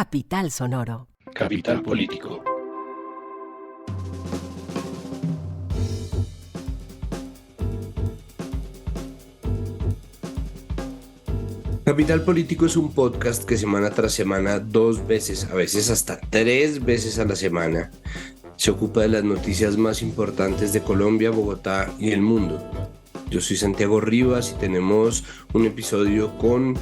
Capital Sonoro. Capital Político. Capital Político es un podcast que semana tras semana, 2 veces, a veces hasta 3 veces a la semana, se ocupa de las noticias más importantes de Colombia, Bogotá y el mundo. Yo soy Santiago Rivas y tenemos un episodio con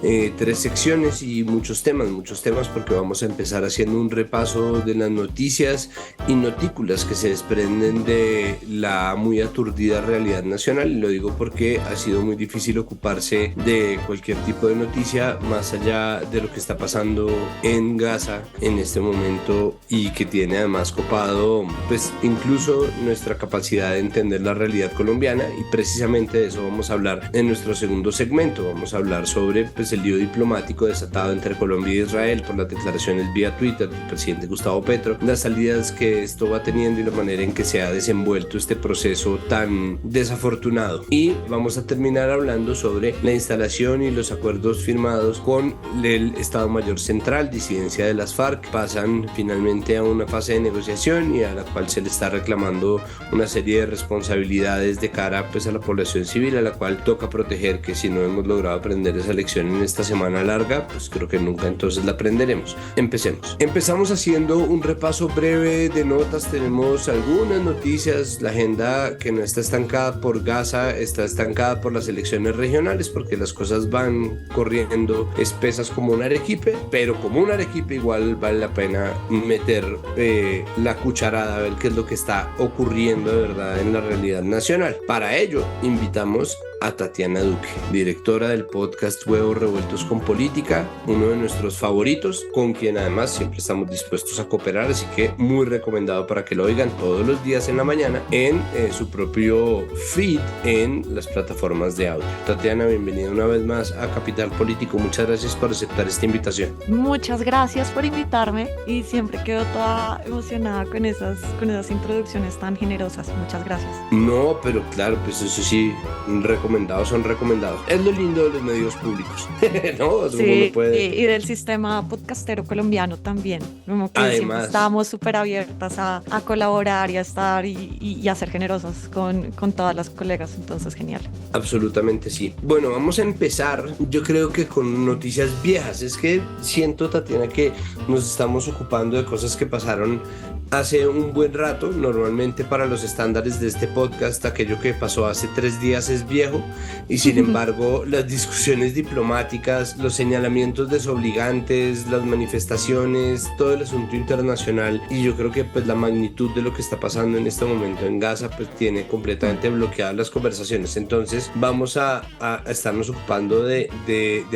3 secciones y muchos temas porque vamos a empezar haciendo un repaso de las noticias y notículas que se desprenden de la muy aturdida realidad nacional. Y lo digo porque ha sido muy difícil ocuparse de cualquier tipo de noticia más allá de lo que está pasando en Gaza en este momento y que tiene además copado pues incluso nuestra capacidad de entender la realidad colombiana, y precisamente de eso vamos a hablar en nuestro segundo segmento. Vamos a hablar sobre el lío diplomático desatado entre Colombia e Israel por las declaraciones vía Twitter del presidente Gustavo Petro, las salidas que esto va teniendo y la manera en que se ha desenvuelto este proceso tan desafortunado. Y vamos a terminar hablando sobre la instalación y los acuerdos firmados con el Estado Mayor Central, disidencia de las FARC. Pasan finalmente a una fase de negociación y a la cual se le está reclamando una serie de responsabilidades de cara pues a la población civil, a la cual toca proteger, que si no hemos logrado aprender esa lección en esta semana larga, pues creo que nunca entonces la aprenderemos. Empezamos haciendo un repaso breve de notas. Tenemos algunas noticias. La agenda que no está estancada por Gaza está estancada por las elecciones regionales, porque las cosas van corriendo espesas como un arequipe, pero como un arequipe igual vale la pena meter la cucharada a ver qué es lo que está ocurriendo de verdad en la realidad nacional. Para ello invitamos a Tatiana Duque, directora del podcast Huevos Revueltos con Política, uno de nuestros favoritos, con quien además siempre estamos dispuestos a cooperar, así que muy recomendado para que lo oigan todos los días en la mañana en su propio feed en las plataformas de audio. Tatiana, bienvenida una vez más a Capital Político. Muchas gracias por aceptar esta invitación. Muchas gracias por invitarme y siempre quedo toda emocionada con esas introducciones tan generosas. Muchas gracias. No, pero claro, pues eso sí, son recomendados. Es lo lindo de los medios públicos, ¿no? Sí, y del sistema podcastero colombiano también. Como que además estamos súper abiertas a colaborar y a estar y a ser generosas con todas las colegas, entonces genial. Absolutamente sí. Bueno, vamos a empezar, yo creo que con noticias viejas. Es que siento, Tatiana, que nos estamos ocupando de cosas que pasaron hace un buen rato. Normalmente para los estándares de este podcast aquello que pasó hace 3 días es viejo, y sin embargo las discusiones diplomáticas, los señalamientos desobligantes, las manifestaciones, todo el asunto internacional, y yo creo que pues la magnitud de lo que está pasando en este momento en Gaza pues tiene completamente bloqueadas las conversaciones. Entonces vamos a estarnos ocupando de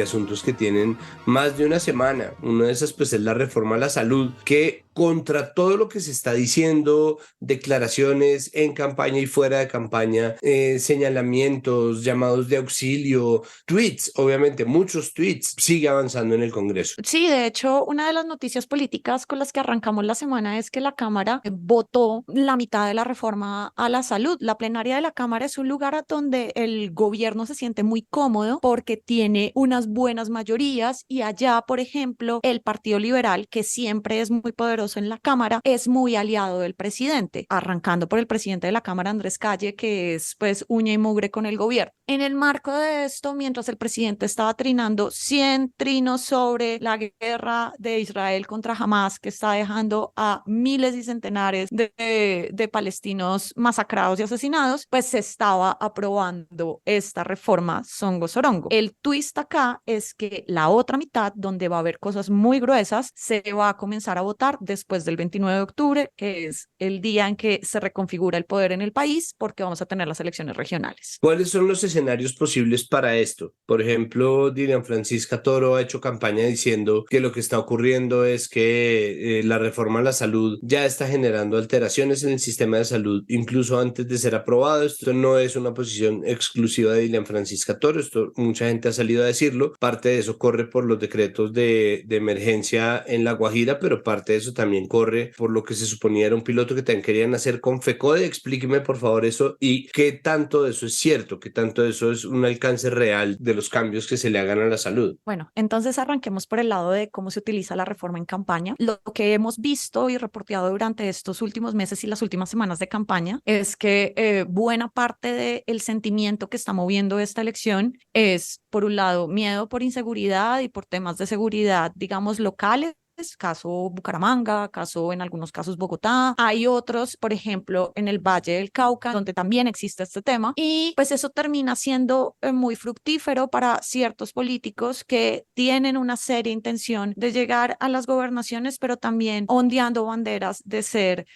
asuntos que tienen más de una semana. Una de esas pues es la reforma a la salud, que contra todo lo que se está diciendo, declaraciones en campaña y fuera de campaña, señalamientos, llamados de auxilio, tweets, obviamente muchos tweets, sigue avanzando en el Congreso. Sí, de hecho, una de las noticias políticas con las que arrancamos la semana es que la Cámara votó la mitad de la reforma a la salud. La plenaria de la Cámara es un lugar a donde el gobierno se siente muy cómodo porque tiene unas buenas mayorías, y allá, por ejemplo, el Partido Liberal, que siempre es muy poderoso en la Cámara, es muy aliado del presidente, arrancando por el presidente de la Cámara, Andrés Calle, que es pues uña y mugre con el gobierno. En el marco de esto, mientras el presidente estaba trinando 100 trinos sobre la guerra de Israel contra Hamas, que está dejando a miles y centenares de palestinos masacrados y asesinados, pues se estaba aprobando esta reforma Songo Sorongo. El twist acá es que la otra mitad, donde va a haber cosas muy gruesas, se va a comenzar a votar después del 29 de octubre, que es el día en que se reconfigura el poder en el país, porque vamos a tener las elecciones regionales. ¿Cuáles son los escenarios posibles para esto? Por ejemplo, Dilian Francisca Toro ha hecho campaña diciendo que lo que está ocurriendo es que la reforma a la salud ya está generando alteraciones en el sistema de salud, incluso antes de ser aprobado. Esto no es una posición exclusiva de Dilian Francisca Toro, esto mucha gente ha salido a decirlo. Parte de eso corre por los decretos de emergencia en La Guajira, pero parte de eso también corre por lo que se suponía era un piloto que también querían hacer con FECODE. Explíqueme por favor eso y qué tanto de eso es cierto, qué tanto de eso es un alcance real de los cambios que se le hagan a la salud. Bueno, entonces arranquemos por el lado de cómo se utiliza la reforma en campaña. Lo que hemos visto y reporteado durante estos últimos meses y las últimas semanas de campaña es que buena parte del sentimiento que está moviendo esta elección es, por un lado, miedo por inseguridad y por temas de seguridad, digamos, locales. Caso Bucaramanga, caso en algunos casos Bogotá. Hay otros, por ejemplo, en el Valle del Cauca, donde también existe este tema. Y pues eso termina siendo muy fructífero para ciertos políticos que tienen una seria intención de llegar a las gobernaciones, pero también ondeando banderas de ser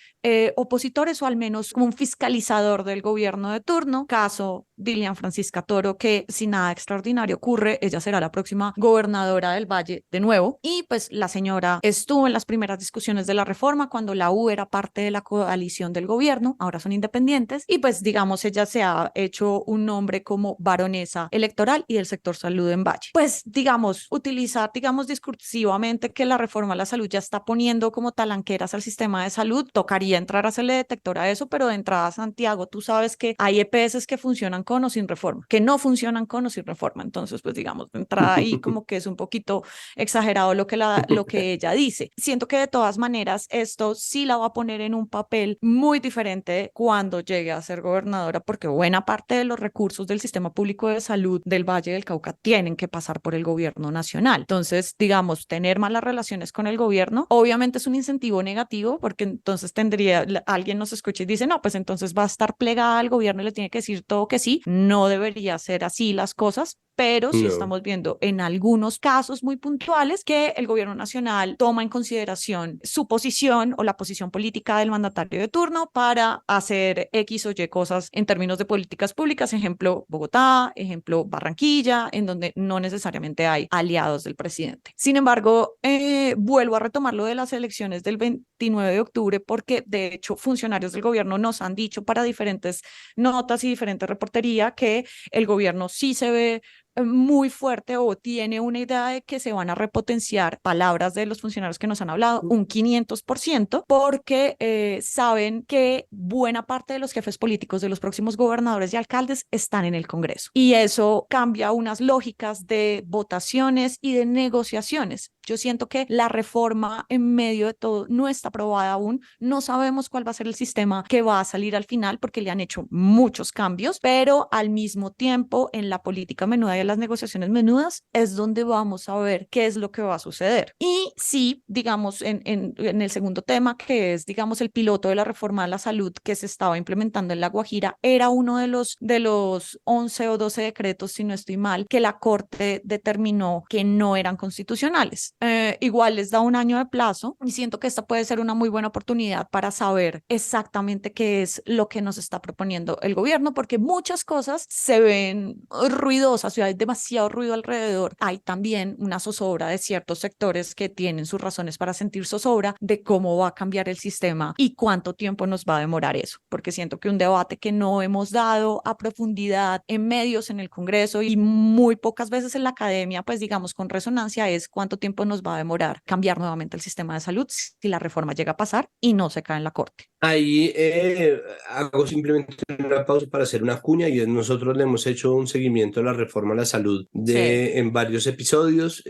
opositores o al menos como un fiscalizador del gobierno de turno. Caso Dilian Francisca Toro, que si nada extraordinario ocurre, ella será la próxima gobernadora del Valle de nuevo. Y pues la señora estuvo en las primeras discusiones de la reforma cuando la U era parte de la coalición del gobierno, ahora son independientes, y pues digamos ella se ha hecho un nombre como baronesa electoral y del sector salud en Valle. Pues digamos, utilizar digamos discursivamente que la reforma a la salud ya está poniendo como talanqueras al sistema de salud, tocaría entrar a hacerle detector a eso, pero de entrada, Santiago, tú sabes que hay EPS que funcionan con o sin reforma, que no funcionan con o sin reforma, entonces pues digamos, de entrada ahí como que es un poquito exagerado lo que ella dice. Siento que de todas maneras esto sí la va a poner en un papel muy diferente cuando llegue a ser gobernadora, porque buena parte de los recursos del sistema público de salud del Valle del Cauca tienen que pasar por el gobierno nacional. Entonces, digamos, tener malas relaciones con el gobierno, obviamente es un incentivo negativo, porque entonces alguien nos escucha y dice, no, pues entonces va a estar plegada al gobierno y le tiene que decir todo que sí. No debería ser así las cosas, pero sí No. estamos viendo en algunos casos muy puntuales que el gobierno nacional toma en consideración su posición o la posición política del mandatario de turno para hacer X o Y cosas en términos de políticas públicas, ejemplo Bogotá, ejemplo Barranquilla, en donde no necesariamente hay aliados del presidente. Sin embargo, vuelvo a retomar lo de las elecciones del 29 de octubre porque de hecho funcionarios del gobierno nos han dicho para diferentes notas y diferentes reportería que el gobierno sí se ve muy fuerte o tiene una idea de que se van a repotenciar, palabras de los funcionarios que nos han hablado, un 500%, porque saben que buena parte de los jefes políticos de los próximos gobernadores y alcaldes están en el Congreso. Y eso cambia unas lógicas de votaciones y de negociaciones. Yo siento que la reforma en medio de todo no está aprobada aún. No sabemos cuál va a ser el sistema que va a salir al final porque le han hecho muchos cambios, pero al mismo tiempo en la política menuda y en las negociaciones menudas es donde vamos a ver qué es lo que va a suceder. Y sí, digamos, en el segundo tema, que es, digamos, el piloto de la reforma a la salud que se estaba implementando en La Guajira, era uno de los 11 o 12 decretos, si no estoy mal, que la Corte determinó que no eran constitucionales. Igual les da un año de plazo y siento que esta puede ser una muy buena oportunidad para saber exactamente qué es lo que nos está proponiendo el gobierno, porque muchas cosas se ven ruidosas, hay demasiado ruido alrededor. Hay también una zozobra de ciertos sectores que tienen sus razones para sentir zozobra de cómo va a cambiar el sistema y cuánto tiempo nos va a demorar eso, porque siento que un debate que no hemos dado a profundidad en medios, en el Congreso y muy pocas veces en la academia, pues digamos con resonancia, es cuánto tiempo nos va a demorar cambiar nuevamente el sistema de salud si la reforma llega a pasar y no se cae en la Corte. Ahí hago simplemente una pausa para hacer una cuña y nosotros le hemos hecho un seguimiento a la reforma a la salud Sí. en varios episodios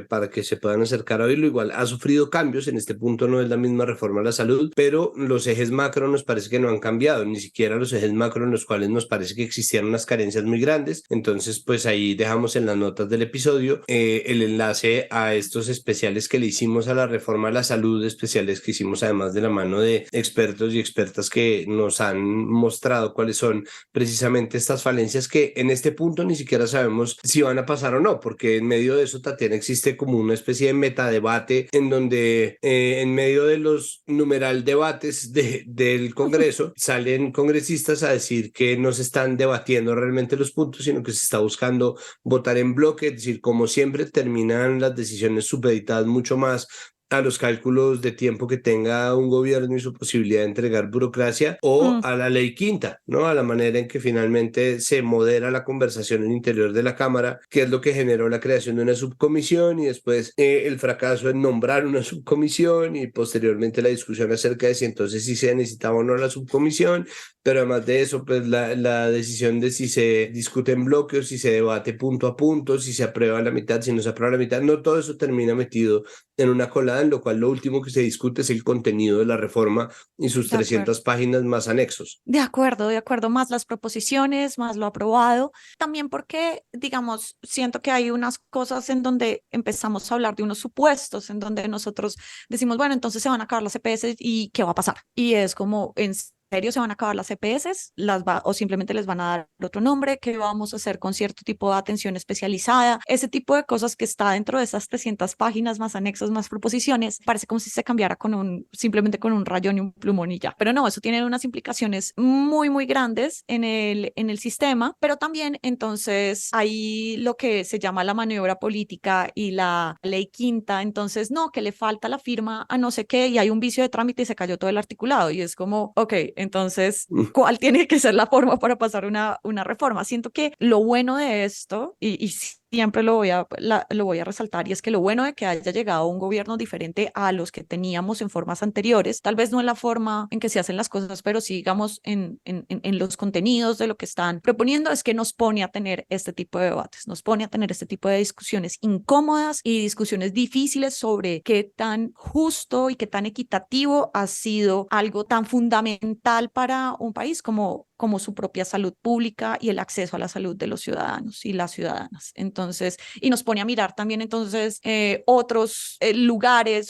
para que se puedan acercar a oírlo. Igual ha sufrido cambios, en este punto no es la misma reforma a la salud, pero los ejes macro nos parece que no han cambiado, ni siquiera los ejes macro en los cuales nos parece que existían unas carencias muy grandes. Entonces pues ahí dejamos en las notas del episodio el enlace a estos especiales que le hicimos a la reforma a la salud, especiales que hicimos además de la mano de expertos y expertas que nos han mostrado cuáles son precisamente estas falencias que en este punto ni siquiera sabemos si van a pasar o no, porque en medio de eso, Tatiana, existe como una especie de metadebate en donde en medio de los numeral debates del Congreso salen congresistas a decir que no se están debatiendo realmente los puntos, sino que se está buscando votar en bloque, es decir, como siempre terminan las decisiones supeditadas mucho más a los cálculos de tiempo que tenga un gobierno y su posibilidad de entregar burocracia, o a la ley quinta, ¿no? A la manera en que finalmente se modera la conversación en el interior de la Cámara, que es lo que generó la creación de una subcomisión y después el fracaso en nombrar una subcomisión y posteriormente la discusión acerca de si entonces si se necesitaba o no la subcomisión, pero además de eso, pues la decisión de si se discute en bloque o si se debate punto a punto, si se aprueba la mitad, si no se aprueba la mitad, no todo eso termina metido en una colada, en lo cual lo último que se discute es el contenido de la reforma y sus De acuerdo. 300 páginas más anexos. De acuerdo, más las proposiciones, más lo aprobado. También porque, digamos, siento que hay unas cosas en donde empezamos a hablar de unos supuestos, en donde nosotros decimos, bueno, entonces se van a acabar las EPS y ¿qué va a pasar? Y es como, ¿en serio se van a acabar las EPS? O simplemente les van a dar otro nombre? ¿Qué vamos a hacer con cierto tipo de atención especializada? Ese tipo de cosas que está dentro de esas 300 páginas, más anexos, más proposiciones, parece como si se cambiara simplemente con un rayón y un plumón y ya. Pero no, eso tiene unas implicaciones muy, muy grandes en el sistema, pero también entonces hay lo que se llama la maniobra política y la ley quinta. Entonces, no, que le falta la firma a no sé qué y hay un vicio de trámite y se cayó todo el articulado. Y es como, ok, entonces, ¿cuál tiene que ser la forma para pasar una reforma? Siento que lo bueno de esto, y siempre lo voy a resaltar, y es que lo bueno de que haya llegado un gobierno diferente a los que teníamos en formas anteriores, tal vez no en la forma en que se hacen las cosas, pero sí, digamos, en los contenidos de lo que están proponiendo, es que nos pone a tener este tipo de debates, nos pone a tener este tipo de discusiones incómodas y discusiones difíciles sobre qué tan justo y qué tan equitativo ha sido algo tan fundamental para un país como su propia salud pública y el acceso a la salud de los ciudadanos y las ciudadanas. Entonces, y nos pone a mirar también entonces otros lugares,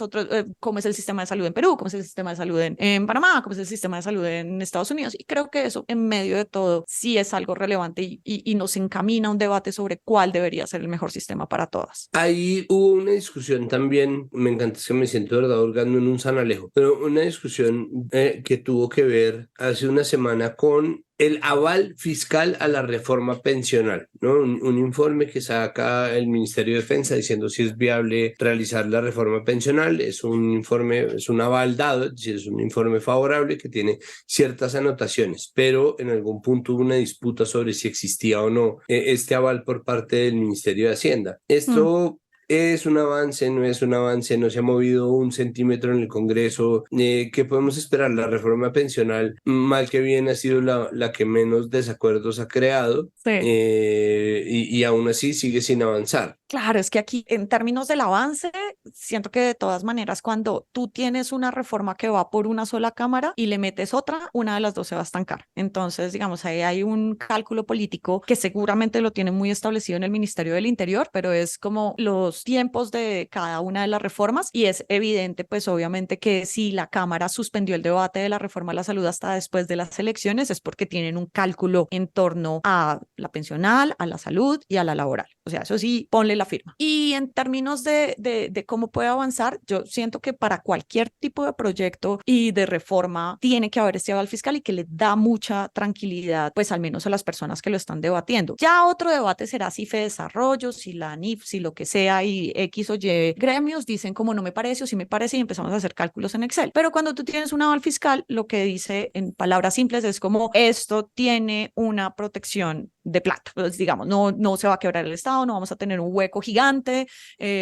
cómo es el sistema de salud en Perú, cómo es el sistema de salud en Panamá, cómo es el sistema de salud en Estados Unidos. Y creo que eso, en medio de todo, sí es algo relevante y nos encamina a un debate sobre cuál debería ser el mejor sistema para todas. Ahí hubo una discusión también, me encanta, es que me siento de verdad hurgando en un Sanalejo, pero una discusión que tuvo que ver hace una semana con el aval fiscal a la reforma pensional, ¿no? Un informe que saca el Ministerio de Defensa diciendo si es viable realizar la reforma pensional. Es un informe, es un aval dado, es decir, es un informe favorable que tiene ciertas anotaciones, pero en algún punto hubo una disputa sobre si existía o no este aval por parte del Ministerio de Hacienda. Esto ¿es un avance? ¿No es un avance? ¿No se ha movido un centímetro en el Congreso? ¿Qué podemos esperar? La reforma pensional, mal que bien, ha sido la que menos desacuerdos ha creado, Sí. y aún así sigue sin avanzar. Claro, es que aquí en términos del avance, siento que de todas maneras cuando tú tienes una reforma que va por una sola cámara y le metes otra, una de las dos se va a estancar. Entonces, digamos, ahí hay un cálculo político que seguramente lo tiene muy establecido en el Ministerio del Interior, pero es como los tiempos de cada una de las reformas y es evidente, pues obviamente que si la Cámara suspendió el debate de la reforma a la salud hasta después de las elecciones es porque tienen un cálculo en torno a la pensional, a la salud y a la laboral. O sea, eso sí, ponle la firma. Y en términos de cómo puede avanzar, yo siento que para cualquier tipo de proyecto y de reforma tiene que haber este aval fiscal y que le da mucha tranquilidad, pues al menos a las personas que lo están debatiendo. Ya otro debate será si Fedesarrollo, si la ANIF, si lo que sea, y X o Y gremios dicen como no me parece o sí me parece y empezamos a hacer cálculos en Excel. Pero cuando tú tienes un aval fiscal, lo que dice en palabras simples es como esto tiene una protección de plata. Pues, digamos, no se va a quebrar el Estado, no vamos a tener un hueco gigante,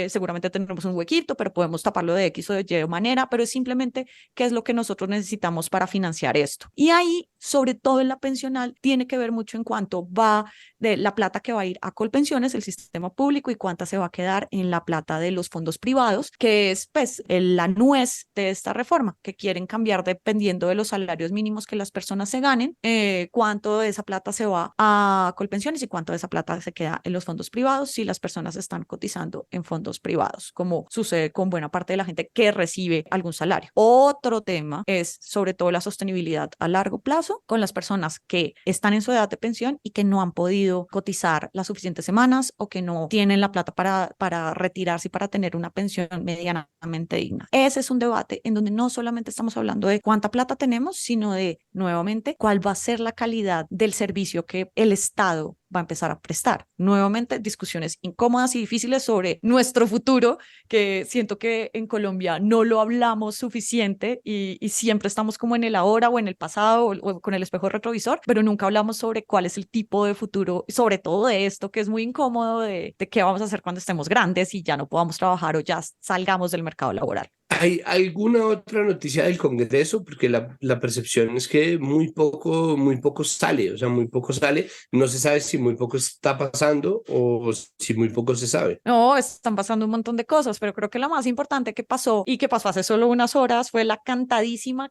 seguramente tendremos un huequito, pero podemos taparlo de X o de Y manera, pero es simplemente qué es lo que nosotros necesitamos para financiar esto. Y ahí, sobre todo en la pensional, tiene que ver mucho en cuanto va de la plata que va a ir a Colpensiones, el sistema público, y cuánta se va a quedar en la plata de los fondos privados, que es pues la nuez de esta reforma, que quieren cambiar dependiendo de los salarios mínimos que las personas se ganen, cuánto de esa plata se va a Colpensiones y cuánto de esa plata se queda en los fondos privados si las personas están cotizando en fondos privados, como sucede con buena parte de la gente que recibe algún salario. Otro tema es sobre todo la sostenibilidad a largo plazo con las personas que están en su edad de pensión y que no han podido cotizar las suficientes semanas o que no tienen la plata para retirarse y para tener una pensión medianamente digna. Ese es un debate en donde no solamente estamos hablando de cuánta plata tenemos, sino de, nuevamente, cuál va a ser la calidad del servicio que el Estado va a empezar a prestar. Nuevamente, discusiones incómodas y difíciles sobre nuestro futuro, que siento que en Colombia no lo hablamos suficiente y siempre estamos como en el ahora o en el pasado o con el espejo retrovisor, pero nunca hablamos sobre cuál es el tipo de futuro, sobre todo de esto que es muy incómodo, de qué vamos a hacer cuando estemos grandes y ya no podamos trabajar o ya salgamos del mercado laboral. ¿Hay alguna otra noticia del Congreso? Porque la percepción es que muy poco sale, o sea, muy poco sale. No se sabe si muy poco está pasando o si muy poco se sabe. No, están pasando un montón de cosas, pero creo que la más importante que pasó y que pasó hace solo unas horas fue la cantadísima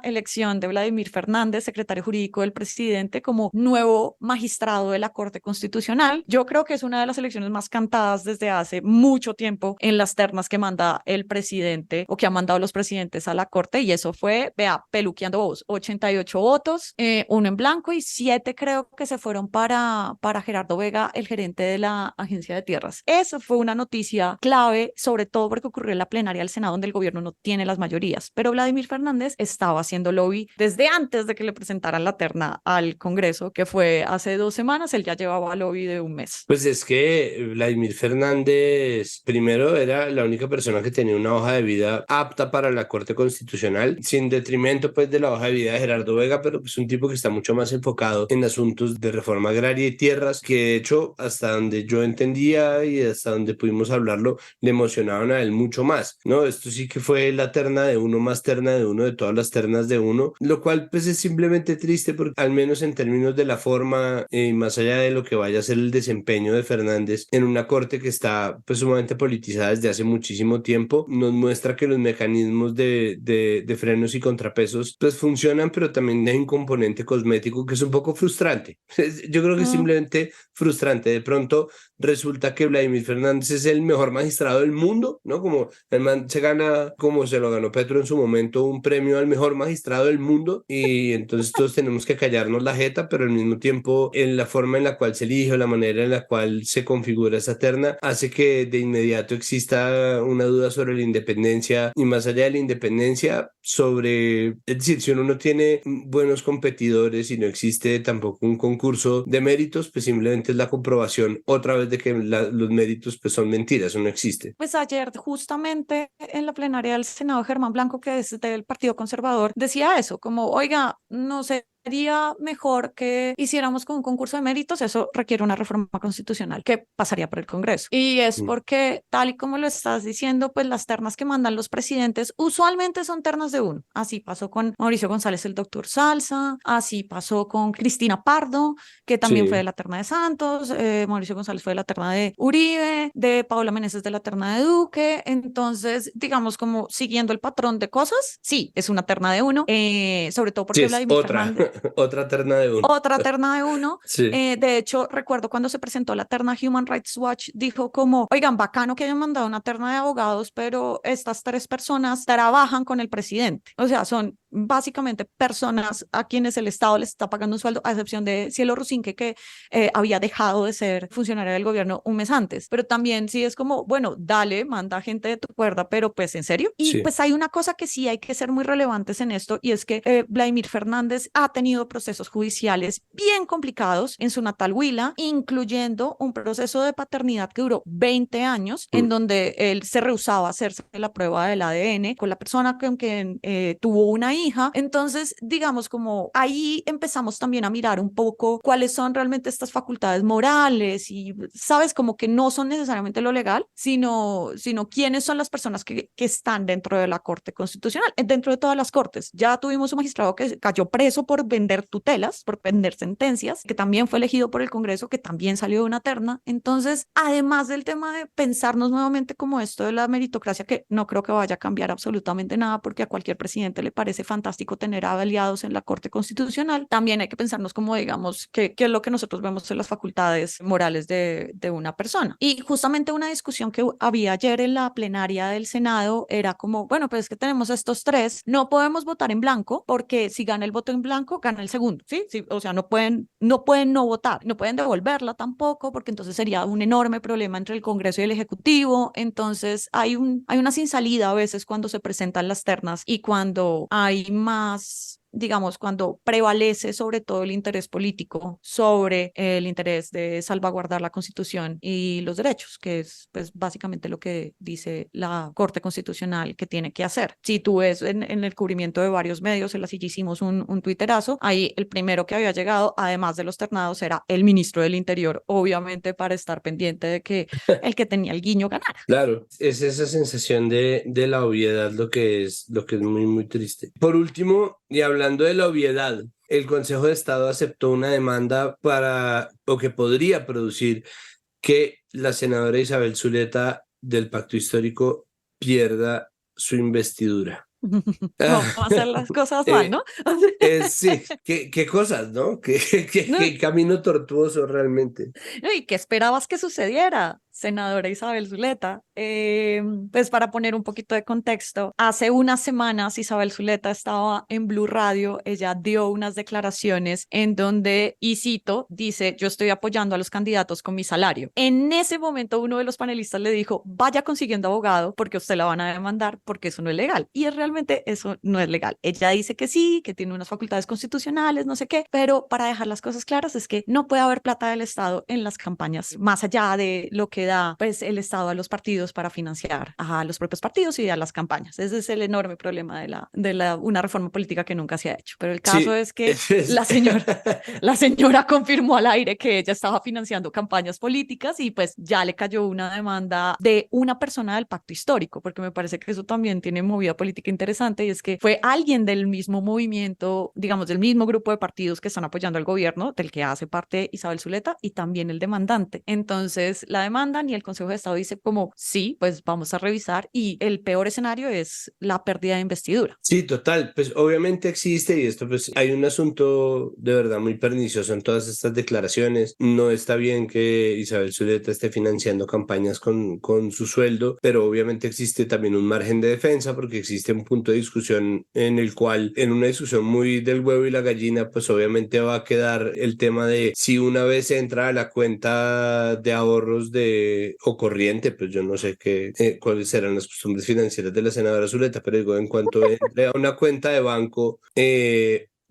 elección de Vladimir Fernández, secretario jurídico del presidente, como nuevo magistrado de la Corte Constitucional. Yo creo que es una de las elecciones más cantadas desde hace mucho tiempo en las ternas que manda el presidente o que han mandado los presidentes a la Corte, y eso fue, vea, peluqueando votos, 88 votos, uno en blanco y 7 creo que se fueron para Gerardo Vega, el gerente de la Agencia de Tierras. Eso fue una noticia clave, sobre todo porque ocurrió en la plenaria del Senado, donde el gobierno no tiene las mayorías. Pero Vladimir Fernández estaba haciendo lobby desde antes de que le presentaran la terna al Congreso, que fue hace 2 semanas. Él ya llevaba lobby de un mes. Pues es que Vladimir Fernández primero era la única persona que tenía una hoja de vida apta para la Corte Constitucional, sin detrimento pues de la hoja de vida de Gerardo Vega, pero pues un tipo que está mucho más enfocado en asuntos de reforma agraria y tierras, que de hecho hasta donde yo entendía y hasta donde pudimos hablarlo, le emocionaban a él mucho más, ¿no? Esto sí que fue la terna de uno más terna de uno de todas las ternas de uno, lo cual pues es simplemente triste porque al menos en términos de la forma y más allá de lo que vaya a ser el desempeño de Fernández en una corte que está pues sumamente politizada desde hace muchísimo tiempo, nos muestra que los mecanismos de frenos y contrapesos pues funcionan, pero también hay un componente cosmético que es un poco frustrante. Yo creo que es simplemente frustrante. De pronto resulta que Vladimir Fernández es el mejor magistrado del mundo, ¿no? Como el man se gana, como se lo ganó Petro en su momento, un premio al mejor magistrado del mundo, y entonces todos tenemos que callarnos la jeta, pero al mismo tiempo en la forma en la cual se elige o la manera en la cual se configura esa terna hace que de inmediato exista una duda sobre la independencia y más allá de la independencia sobre, es decir, si uno no tiene buenos competidores y no existe tampoco un concurso de méritos, pues simplemente es la comprobación otra vez de que los méritos pues son mentiras, eso no existe. Pues ayer justamente en la plenaria del Senado, Germán Blanco, que es del Partido Conservador, decía eso, como, oiga, no sé, sería mejor que hiciéramos con un concurso de méritos, eso requiere una reforma constitucional que pasaría por el Congreso. Y es porque, tal y como lo estás diciendo, pues las ternas que mandan los presidentes usualmente son ternas de uno. Así pasó con Mauricio González, el doctor Salsa, así pasó con Cristina Pardo, que también fue de Sí. la terna de Santos, Mauricio González fue de la terna de Uribe, de Paula Meneses de la terna de Duque. Entonces, digamos, como siguiendo el patrón de cosas, sí, es una terna de uno, sobre todo Sí, porque es Vladimir otra, Fernández otra terna de uno. otra terna de uno. Sí. De hecho, recuerdo cuando se presentó la terna Human Rights Watch, dijo como, oigan, bacano que hayan mandado una terna de abogados, pero estas 3 personas trabajan con el presidente. O sea, son básicamente personas a quienes el Estado les está pagando un sueldo, a excepción de Cielo Rusinque, que había dejado de ser funcionaria del gobierno un mes antes. Pero también sí es como, bueno, dale, manda gente de tu cuerda, pero pues en serio. Y Sí. pues hay una cosa que sí hay que ser muy relevantes en esto, y es que Vladimir Fernández ha tenido procesos judiciales bien complicados en su natal Huila, incluyendo un proceso de paternidad que duró 20 años, en donde él se rehusaba a hacerse la prueba del ADN con la persona con quien tuvo una hija. Entonces, digamos, como ahí empezamos también a mirar un poco cuáles son realmente estas facultades morales y, sabes, como que no son necesariamente lo legal, sino quiénes son las personas que están dentro de la Corte Constitucional, dentro de todas las cortes. Ya tuvimos un magistrado que cayó preso por vender tutelas, por vender sentencias, que también fue elegido por el Congreso, que también salió de una terna. Entonces, además del tema de pensarnos nuevamente como esto de la meritocracia, que no creo que vaya a cambiar absolutamente nada, porque a cualquier presidente le parece fantástico tener aliados en la Corte Constitucional, también hay que pensarnos como, digamos, qué es lo que nosotros vemos en las facultades morales de una persona. Y justamente una discusión que había ayer en la plenaria del Senado era como, bueno, pues es que tenemos estos 3, no podemos votar en blanco, porque si gana el voto en blanco, gana el segundo, ¿sí? Sí, o sea, no pueden no votar, no pueden devolverla tampoco, porque entonces sería un enorme problema entre el Congreso y el Ejecutivo. Entonces hay una sin salida a veces cuando se presentan las ternas y cuando hay más digamos, cuando prevalece sobre todo el interés político sobre el interés de salvaguardar la Constitución y los derechos, que es pues básicamente lo que dice la Corte Constitucional que tiene que hacer. Si tú ves en el cubrimiento de varios medios, en la silla hicimos un tuiterazo, ahí el primero que había llegado, además de los ternados, era el ministro del Interior, obviamente para estar pendiente de que el que tenía el guiño ganara. Claro, es esa sensación de la obviedad lo que es muy, muy triste. Por último, y hablando de la obviedad, el Consejo de Estado aceptó una demanda o que podría producir que la senadora Isabel Zuleta del Pacto Histórico pierda su investidura. Vamos a hacer las cosas mal, Eh, ¿no? sí, qué cosas, ¿no? No, Qué camino tortuoso realmente. ¿y qué esperabas que sucediera, senadora Isabel Zuleta? Pues para poner un poquito de contexto, hace unas semanas Isabel Zuleta estaba en Blue Radio, ella dio unas declaraciones en donde, y cito, dice, yo estoy apoyando a los candidatos con mi salario. En ese momento uno de los panelistas le dijo, vaya consiguiendo abogado porque usted la van a demandar porque eso no es legal. Y realmente eso no es legal. Ella dice que sí, que tiene unas facultades constitucionales, no sé qué, pero para dejar las cosas claras es que no puede haber plata del Estado en las campañas, más allá de lo que da pues el Estado a los partidos para financiar a los propios partidos y a las campañas. Ese es el enorme problema de una reforma política que nunca se ha hecho. Pero el caso Sí, es que la señora confirmó al aire que ella estaba financiando campañas políticas y pues ya le cayó una demanda de una persona del pacto histórico, porque me parece que eso también tiene movida política interesante y es que fue alguien del mismo movimiento, digamos, del mismo grupo de partidos que están apoyando al gobierno, del que hace parte Isabel Zuleta y también el demandante. Entonces la demandan y el Consejo de Estado dice como, sí, pues vamos a revisar y el peor escenario es la pérdida de investidura. sí, total. Pues obviamente existe y esto pues hay un asunto de verdad muy pernicioso en todas estas declaraciones. No está bien que Isabel Zuleta esté financiando campañas con su sueldo, pero obviamente existe también un margen de defensa porque existe un punto de discusión en el cual, en una discusión muy del huevo y la gallina, pues obviamente va a quedar el tema de si una vez entra a la cuenta de ahorros o corriente, pues yo no sé cuáles serán las costumbres financieras de la senadora Zuleta, pero digo, en cuanto entre a una cuenta de banco,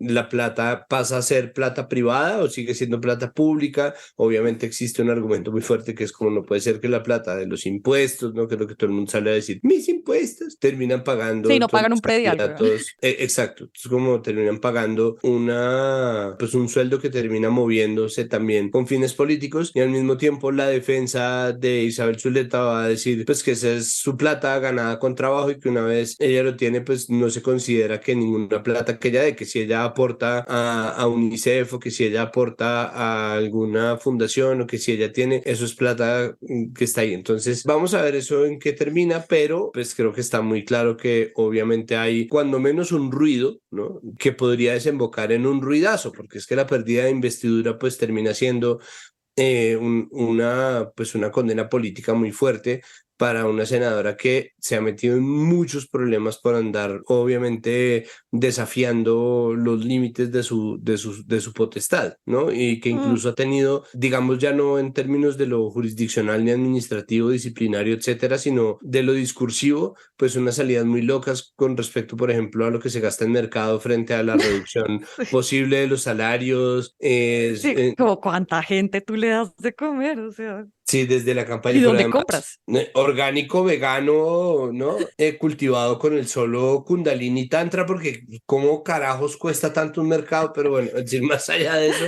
la plata pasa a ser plata privada o sigue siendo plata pública. Obviamente existe un argumento muy fuerte que es como no puede ser que la plata de los impuestos, ¿no? Que es lo que todo el mundo sale a decir, mis impuestos terminan pagando Sí, no entonces pagan un los predial, weón. candidatos. Exacto, es como terminan pagando pues un sueldo que termina moviéndose también con fines políticos y al mismo tiempo la defensa de Isabel Zuleta va a decir pues que esa es su plata ganada con trabajo y que una vez ella lo tiene pues no se considera que ninguna plata que ella dé, que si ella aporta a UNICEF o que si ella aporta a alguna fundación o que si ella tiene, eso es plata que está ahí. Entonces vamos a ver eso en qué termina, pero pues creo que está muy claro que obviamente hay cuando menos un ruido, ¿no? Que podría desembocar en un ruidazo, porque es que la pérdida de investidura pues termina siendo pues una condena política muy fuerte para una senadora que se ha metido en muchos problemas por andar, obviamente, desafiando los límites de su potestad, ¿no? Y que Mm. incluso ha tenido, digamos, ya no en términos de lo jurisdiccional ni administrativo, disciplinario, etcétera, sino de lo discursivo, pues unas salidas muy locas con respecto, por ejemplo, a lo que se gasta en mercado frente a la reducción posible de los salarios. Sí, como cuánta gente tú le das de comer, o sea, Sí, desde la ¿y campaña, pero dónde además compras? orgánico, vegano, ¿no? Cultivado con el solo Kundalini Tantra, porque ¿cómo carajos cuesta tanto un mercado? Pero bueno, es decir, más allá de eso,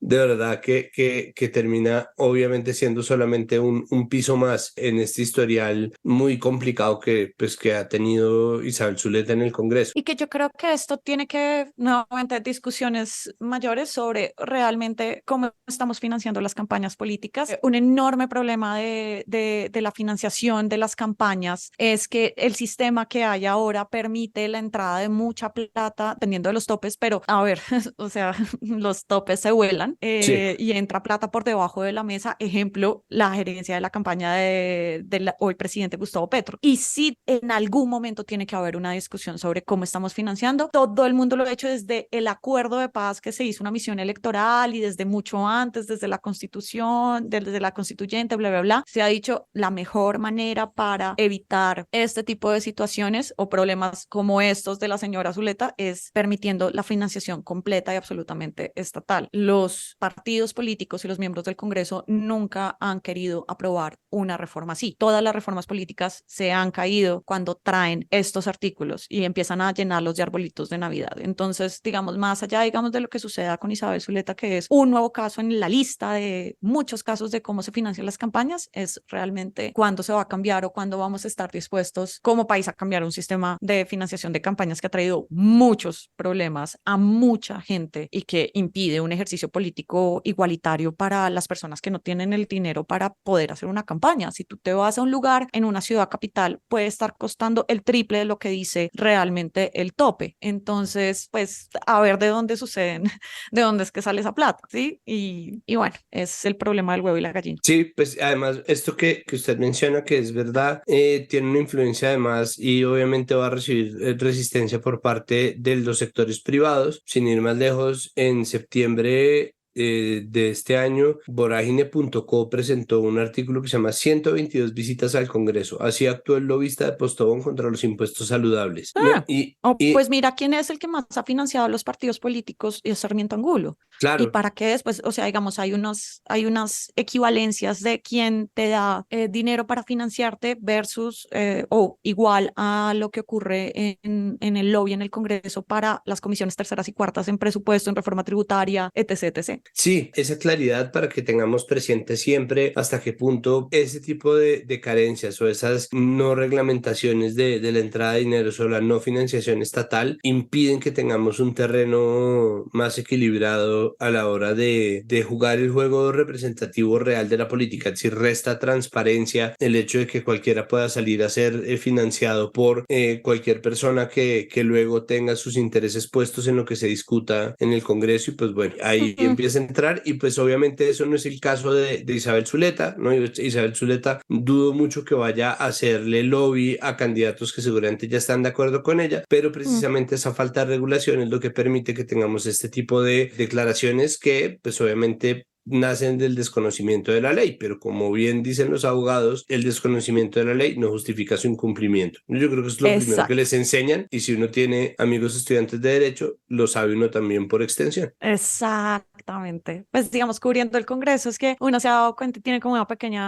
de verdad que termina obviamente siendo solamente un piso más en este historial muy complicado pues, que ha tenido Isabel Zuleta en el Congreso. Y que yo creo que esto tiene que nuevamente discusiones mayores sobre realmente cómo estamos financiando las campañas políticas. Un enorme problema de la financiación de las campañas es que el sistema que hay ahora permite la entrada de mucha plata dependiendo de los topes, pero a ver, o sea, los topes se vuelan financian Sí. y entra plata por debajo de la mesa. Ejemplo, la gerencia de la campaña del hoy presidente Gustavo Petro. Y sí, en algún momento tiene que haber una discusión sobre cómo estamos financiando. Todo el mundo lo ha hecho desde el acuerdo de paz que se hizo una misión electoral y desde mucho antes, desde la constitución, desde la constituyente, bla, bla, bla. Se ha dicho la mejor manera para evitar este tipo de situaciones o problemas como estos de la señora Zuleta es permitiendo la financiación completa y absolutamente estatal. Los partidos políticos y los miembros del Congreso nunca han querido aprobar una reforma así. Todas las reformas políticas se han caído cuando traen estos artículos y empiezan a llenarlos de arbolitos de Navidad. Entonces, digamos, más allá, digamos, de lo que suceda con Isabel Zuleta, que es un nuevo caso en la lista de muchos casos de cómo se financian las campañas, es realmente cuándo se va a cambiar o cuándo vamos a estar dispuestos como país a cambiar un sistema de financiación de campañas que ha traído muchos problemas a mucha gente y que impide un ejercicio político igualitario para las personas que no tienen el dinero para poder hacer una campaña. Si tú te vas a un lugar en una ciudad capital, puede estar costando el triple de lo que dice realmente el tope. Entonces, pues, a ver de dónde suceden, de dónde es que sale esa plata, ¿sí? Y bueno, es el problema del huevo y la gallina. Sí, pues además esto que usted menciona que es verdad, tiene una influencia además y obviamente va a recibir resistencia por parte de los sectores privados. Sin ir más lejos, en septiembre de este año, Vorágine.co presentó un artículo que se llama 122 visitas al Congreso. Así actuó el lobista de Postobón contra los impuestos saludables. Pues mira, ¿quién es el que más ha financiado a los partidos políticos? Y es Sarmiento Angulo. ¿Y Claro. para qué es? Pues, o sea, digamos, hay unas equivalencias de quién te da dinero para financiarte versus o igual a lo que ocurre en el lobby en el Congreso para las comisiones terceras y cuartas en presupuesto, en reforma tributaria, etc., etc. Sí, esa claridad para que tengamos presente siempre hasta qué punto ese tipo de carencias o esas no reglamentaciones de la entrada de dinero o la no financiación estatal impiden que tengamos un terreno más equilibrado a la hora de jugar el juego representativo real de la política. Si resta transparencia el hecho de que cualquiera pueda salir a ser financiado por cualquier persona que luego tenga sus intereses puestos en lo que se discuta en el Congreso y pues bueno, ahí empieza a entrar y pues obviamente eso no es el caso de Isabel Zuleta, ¿no? Isabel Zuleta dudo mucho que vaya a hacerle lobby a candidatos que seguramente ya están de acuerdo con ella, pero precisamente esa falta de regulación es lo que permite que tengamos este tipo de declaraciones que pues obviamente nacen del desconocimiento de la ley, pero como bien dicen los abogados, el desconocimiento de la ley no justifica su incumplimiento. Yo creo que es lo primero que les enseñan y si uno tiene amigos estudiantes de derecho, lo sabe uno también por extensión. Exactamente. Pues digamos, cubriendo el Congreso, es que uno se ha dado cuenta y tiene como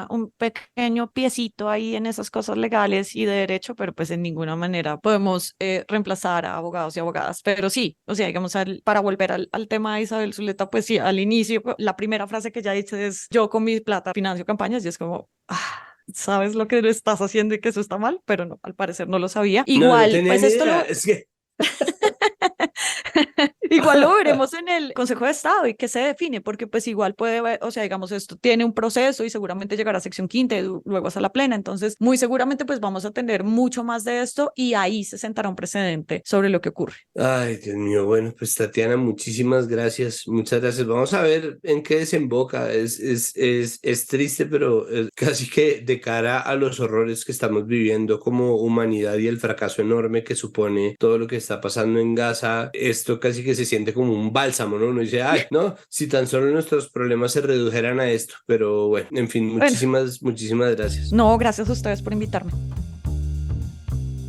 un pequeño piecito ahí en esas cosas legales y de derecho, pero pues en ninguna manera podemos reemplazar a abogados y abogadas. Pero sí, o sea, digamos, para volver al tema de Isabel Zuleta, pues sí, al inicio, la primera frase que ella dice es, yo con mi plata financio campañas, y es como, sabes lo que estás haciendo y que eso está mal, pero no, al parecer no lo sabía. No Igual, tenía pues ni esto idea, lo... es que Igual lo veremos en el Consejo de Estado y qué se define, porque pues igual puede, o sea, digamos, esto tiene un proceso y seguramente llegará a sección quinta y luego hasta la plena, entonces muy seguramente pues vamos a tener mucho más de esto y ahí se sentará un precedente sobre lo que ocurre. Ay, Dios mío, bueno, pues Tatiana, muchísimas gracias, muchas gracias. Vamos a ver en qué desemboca. Es triste, pero casi que de cara a los horrores que estamos viviendo como humanidad y el fracaso enorme que supone todo lo que está pasando en Gaza, esto casi que se siente como un bálsamo, ¿no? Uno dice, ay, no, si tan solo nuestros problemas se redujeran a esto, pero bueno, en fin, Bueno, muchísimas gracias. no, gracias a ustedes por invitarme.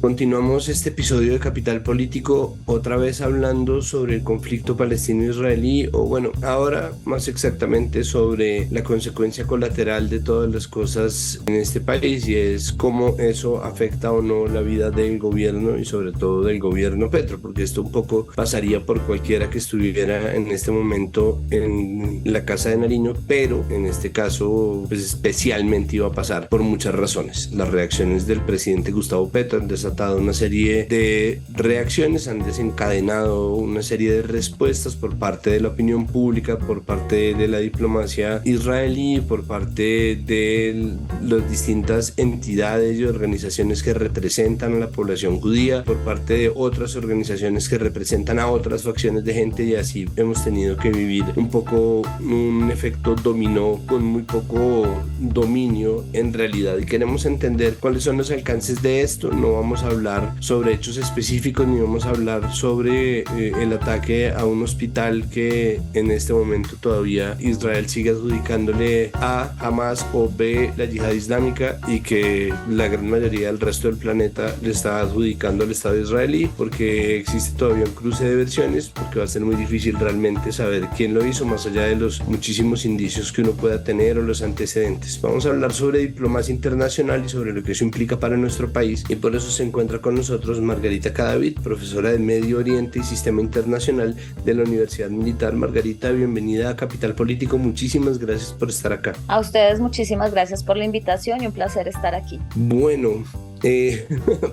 Continuamos este episodio de Capital Político otra vez hablando sobre el conflicto palestino-israelí o bueno, ahora más exactamente sobre la consecuencia colateral de todas las cosas en este país y es cómo eso afecta o no la vida del gobierno y sobre todo del gobierno Petro, porque esto un poco pasaría por cualquiera que estuviera en este momento en la Casa de Nariño, pero en este caso pues especialmente iba a pasar por muchas razones. Las reacciones del presidente Gustavo Petro ante esa desatado una serie de reacciones, han desencadenado una serie de respuestas por parte de la opinión pública, por parte de la diplomacia israelí, por parte de las distintas entidades y organizaciones que representan a la población judía, por parte de otras organizaciones que representan a otras facciones de gente, y así hemos tenido que vivir un poco un efecto dominó con muy poco dominio en realidad, y queremos entender cuáles son los alcances de esto. No vamos a hablar sobre hechos específicos ni vamos a hablar sobre el ataque a un hospital que en este momento todavía Israel sigue adjudicándole a Hamas o B, la yihad islámica, y que la gran mayoría del resto del planeta le está adjudicando al Estado israelí, porque existe todavía un cruce de versiones, porque va a ser muy difícil realmente saber quién lo hizo, más allá de los muchísimos indicios que uno pueda tener o los antecedentes. Vamos a hablar sobre diplomacia internacional y sobre lo que eso implica para nuestro país, y por eso se encuentra con nosotros Margarita Cadavid, profesora de Medio Oriente y Sistema Internacional de la Universidad Militar. Margarita, bienvenida a Capital Político, muchísimas gracias por estar acá. A ustedes muchísimas gracias por la invitación y un placer estar aquí. Bueno,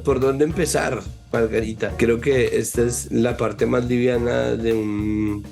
¿por dónde empezar, Margarita? Creo que esta es la parte más liviana de un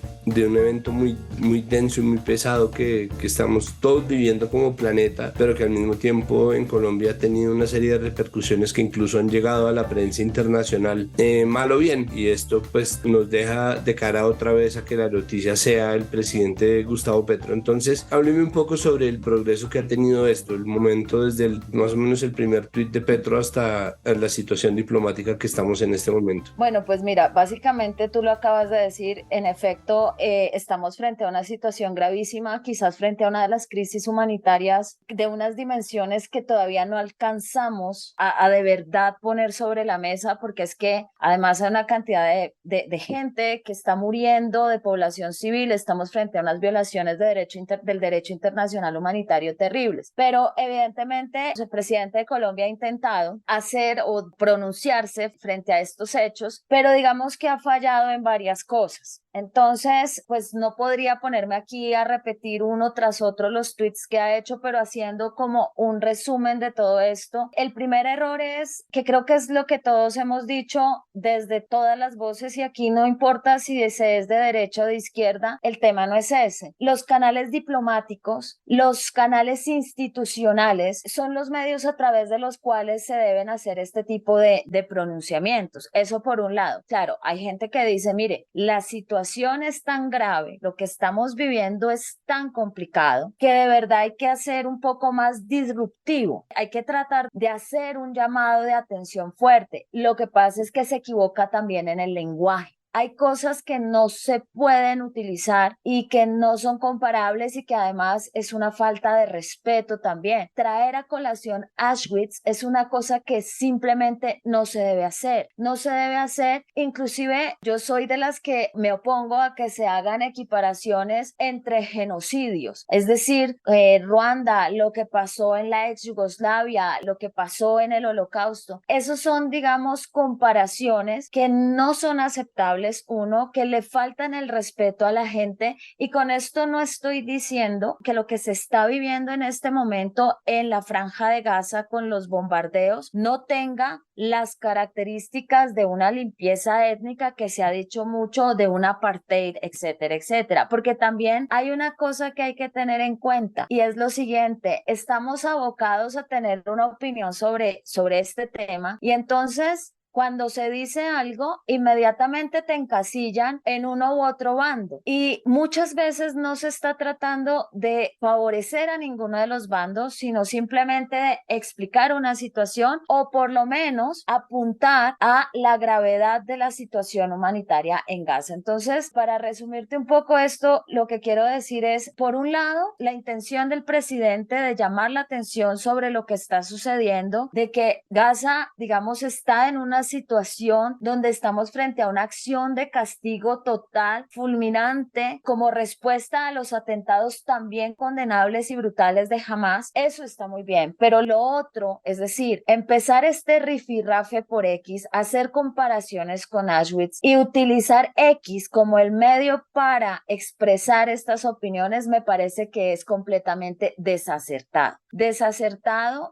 evento muy denso y muy pesado que estamos todos viviendo como planeta, pero que al mismo tiempo en Colombia ha tenido una serie de repercusiones que incluso han llegado a la prensa internacional, mal o bien, y esto pues nos deja de cara otra vez a que la noticia sea el presidente Gustavo Petro. Entonces, hábleme un poco sobre el progreso que ha tenido esto, el momento desde más o menos el primer tuit de Petro hasta la situación diplomática que estamos en este momento. Bueno, pues mira, básicamente tú lo acabas de decir, en efecto, estamos frente a una situación gravísima, quizás frente a una de las crisis humanitarias de unas dimensiones que todavía no alcanzamos a de verdad poner sobre la mesa, porque es que además hay una cantidad de gente que está muriendo, de población civil, estamos frente a unas violaciones del derecho internacional humanitario terribles. Pero evidentemente el presidente de Colombia ha intentado hacer o pronunciarse frente a estos hechos, pero digamos que ha fallado en varias cosas. Entonces, pues no podría ponerme aquí a repetir uno tras otro los tweets que ha hecho, pero haciendo como un resumen de todo esto. El primer error es, que creo que es lo que todos hemos dicho desde todas las voces, y aquí no importa si se es de derecha o de izquierda, el tema no es ese. Los canales diplomáticos, los canales institucionales son los medios a través de los cuales se deben hacer este tipo de pronunciamientos. Eso por un lado. Claro, hay gente que dice, mire, la situación es tan grave, lo que estamos viviendo es tan complicado, que de verdad hay que hacer un poco más disruptivo. Hay que tratar de hacer un llamado de atención fuerte. Lo que pasa es que se equivoca también en el lenguaje. Hay cosas que no se pueden utilizar y que no son comparables, y que además es una falta de respeto también. Traer a colación Auschwitz es una cosa que simplemente no se debe hacer. No se debe hacer. Inclusive yo soy de las que me opongo a que se hagan equiparaciones entre genocidios. Es decir, Ruanda, lo que pasó en la ex Yugoslavia, lo que pasó en el Holocausto. Esos son, digamos, comparaciones que no son aceptables. Uno, que le faltan el respeto a la gente, y con esto no estoy diciendo que lo que se está viviendo en este momento en la Franja de Gaza con los bombardeos no tenga las características de una limpieza étnica, que se ha dicho mucho, de un apartheid, etcétera, etcétera, porque también hay una cosa que hay que tener en cuenta, y es lo siguiente: estamos abocados a tener una opinión sobre este tema, y entonces cuando se dice algo, inmediatamente te encasillan en uno u otro bando, y muchas veces no se está tratando de favorecer a ninguno de los bandos, sino simplemente de explicar una situación, o por lo menos apuntar a la gravedad de la situación humanitaria en Gaza. Entonces, para resumirte un poco esto, lo que quiero decir es, por un lado, la intención del presidente de llamar la atención sobre lo que está sucediendo, de que Gaza, digamos, está en una situación donde estamos frente a una acción de castigo total, fulminante, como respuesta a los atentados también condenables y brutales de Hamas. Eso está muy bien, pero lo otro, es decir, empezar este rifirrafe por X, hacer comparaciones con Auschwitz y utilizar X como el medio para expresar estas opiniones, me parece que es completamente desacertado,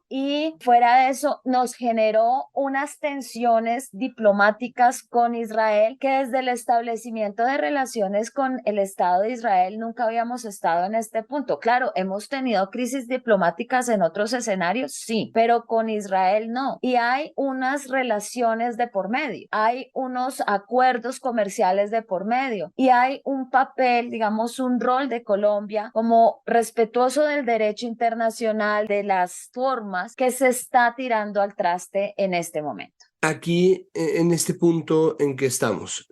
y fuera de eso nos generó unas tensiones diplomáticas con Israel que desde el establecimiento de relaciones con el Estado de Israel nunca habíamos estado en este punto. Claro, hemos tenido crisis diplomáticas en otros escenarios, sí, pero con Israel no. Y hay unas relaciones de por medio, hay unos acuerdos comerciales de por medio y hay un papel, digamos, un rol de Colombia como respetuoso del derecho internacional, de las formas que se está tirando al traste en este momento. Aquí, en este punto en que estamos,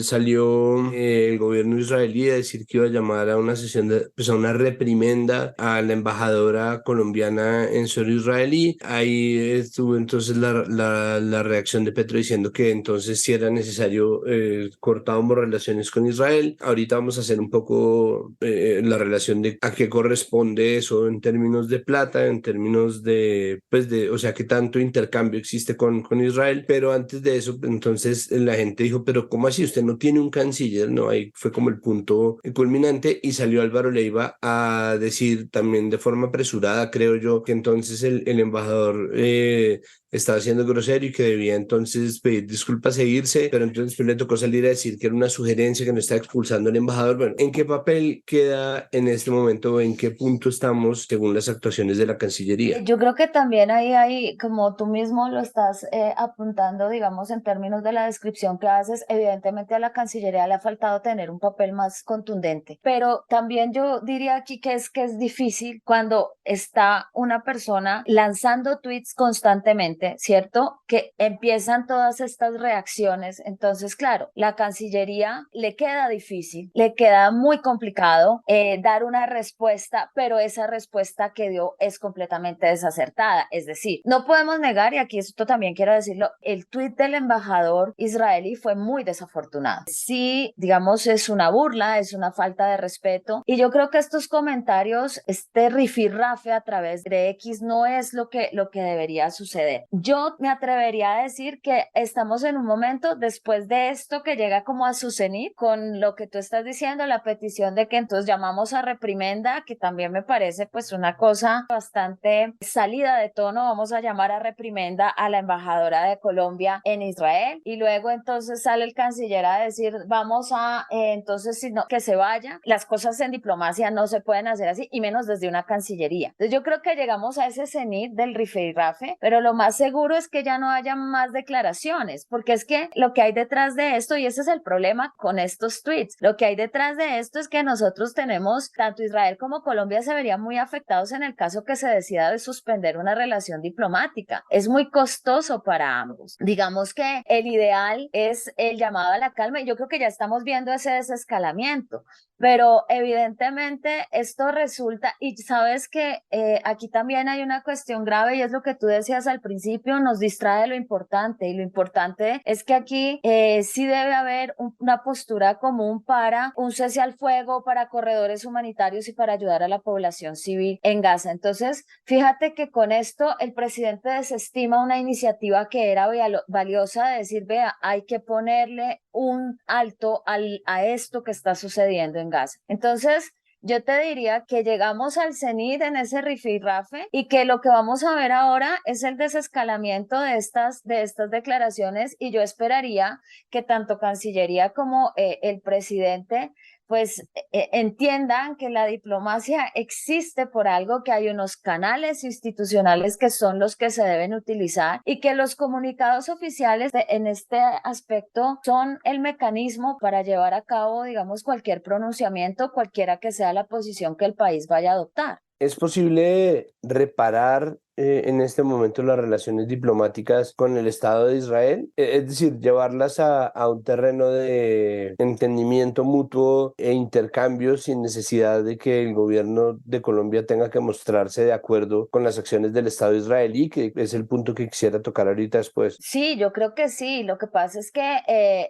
salió el gobierno israelí a decir que iba a llamar a una sesión pues a una reprimenda a la embajadora colombiana en suelo israelí. Ahí estuvo entonces la reacción de Petro diciendo que entonces si era necesario cortábamos relaciones con Israel. Ahorita vamos a hacer un poco la relación de a qué corresponde eso en términos de plata, en términos de, pues o sea, qué tanto intercambio existe con Israel. Pero antes de eso, entonces la gente dijo, pero ¿cómo así? Usted no tiene un canciller, ¿no? Ahí fue como el punto culminante y salió Álvaro Leiva a decir también de forma apresurada, creo yo, que entonces el embajador estaba siendo grosero y que debía entonces pedir disculpas e irse, pero entonces le tocó salir a decir que era una sugerencia, que no está expulsando al embajador. Bueno, ¿en qué papel queda en este momento? ¿En qué punto estamos según las actuaciones de la Cancillería? Yo creo que también ahí hay, como tú mismo lo estás apuntando, digamos, en términos de la descripción que haces, evidentemente a la Cancillería le ha faltado tener un papel más contundente, pero también yo diría aquí que es difícil cuando está una persona lanzando tweets constantemente, ¿cierto? Que empiezan todas estas reacciones. Entonces, claro, la Cancillería le queda difícil, le queda muy complicado dar una respuesta, pero esa respuesta que dio es completamente desacertada. Es decir, no podemos negar, y aquí esto también quiero decirlo, el tuit del embajador israelí fue muy desafortunado. Sí, digamos, es una burla, es una falta de respeto, y yo creo que estos comentarios, este rifirrafe a través de X no es lo que debería suceder. Yo me atrevería a decir que estamos en un momento después de esto que llega como a su cenit con lo que tú estás diciendo, la petición de que entonces llamamos a reprimenda, que también me parece pues una cosa bastante salida de tono. Vamos a llamar a reprimenda a la embajadora de Colombia en Israel, y luego entonces sale el canciller a decir vamos a entonces sino que se vaya. Las cosas en diplomacia no se pueden hacer así, y menos desde una cancillería. Entonces yo creo que llegamos a ese cenit del rifirrafe, pero lo más seguro es que ya no haya más declaraciones, porque es que lo que hay detrás de esto, y ese es el problema con estos tweets, lo que hay detrás de esto es que nosotros tenemos, tanto Israel como Colombia se verían muy afectados en el caso que se decida de suspender una relación diplomática. Es muy costoso para ambos. Digamos que el ideal es el llamado a la calma, y yo creo que ya estamos viendo ese desescalamiento, pero evidentemente esto resulta, y sabes que aquí también hay una cuestión grave, y es lo que tú decías al principio, nos distrae de lo importante, y lo importante es que aquí sí debe haber una postura común para un cese al fuego, para corredores humanitarios y para ayudar a la población civil en Gaza. Entonces, fíjate que con esto el presidente desestima una iniciativa que era valiosa, de decir, vea, hay que ponerle un alto a esto que está sucediendo en Gaza. Entonces, yo te diría que llegamos al cenit en ese rifirrafe, y que lo que vamos a ver ahora es el desescalamiento de estas declaraciones, y yo esperaría que tanto Cancillería como el presidente pues entiendan que la diplomacia existe por algo, que hay unos canales institucionales que son los que se deben utilizar, y que los comunicados oficiales en este aspecto son el mecanismo para llevar a cabo, digamos, cualquier pronunciamiento, cualquiera que sea la posición que el país vaya a adoptar. ¿Es posible reparar en este momento las relaciones diplomáticas con el Estado de Israel? Es decir, llevarlas a un terreno de entendimiento mutuo e intercambio sin necesidad de que el gobierno de Colombia tenga que mostrarse de acuerdo con las acciones del Estado israelí, que es el punto que quisiera tocar ahorita después. Sí, yo creo que sí. Lo que pasa es que,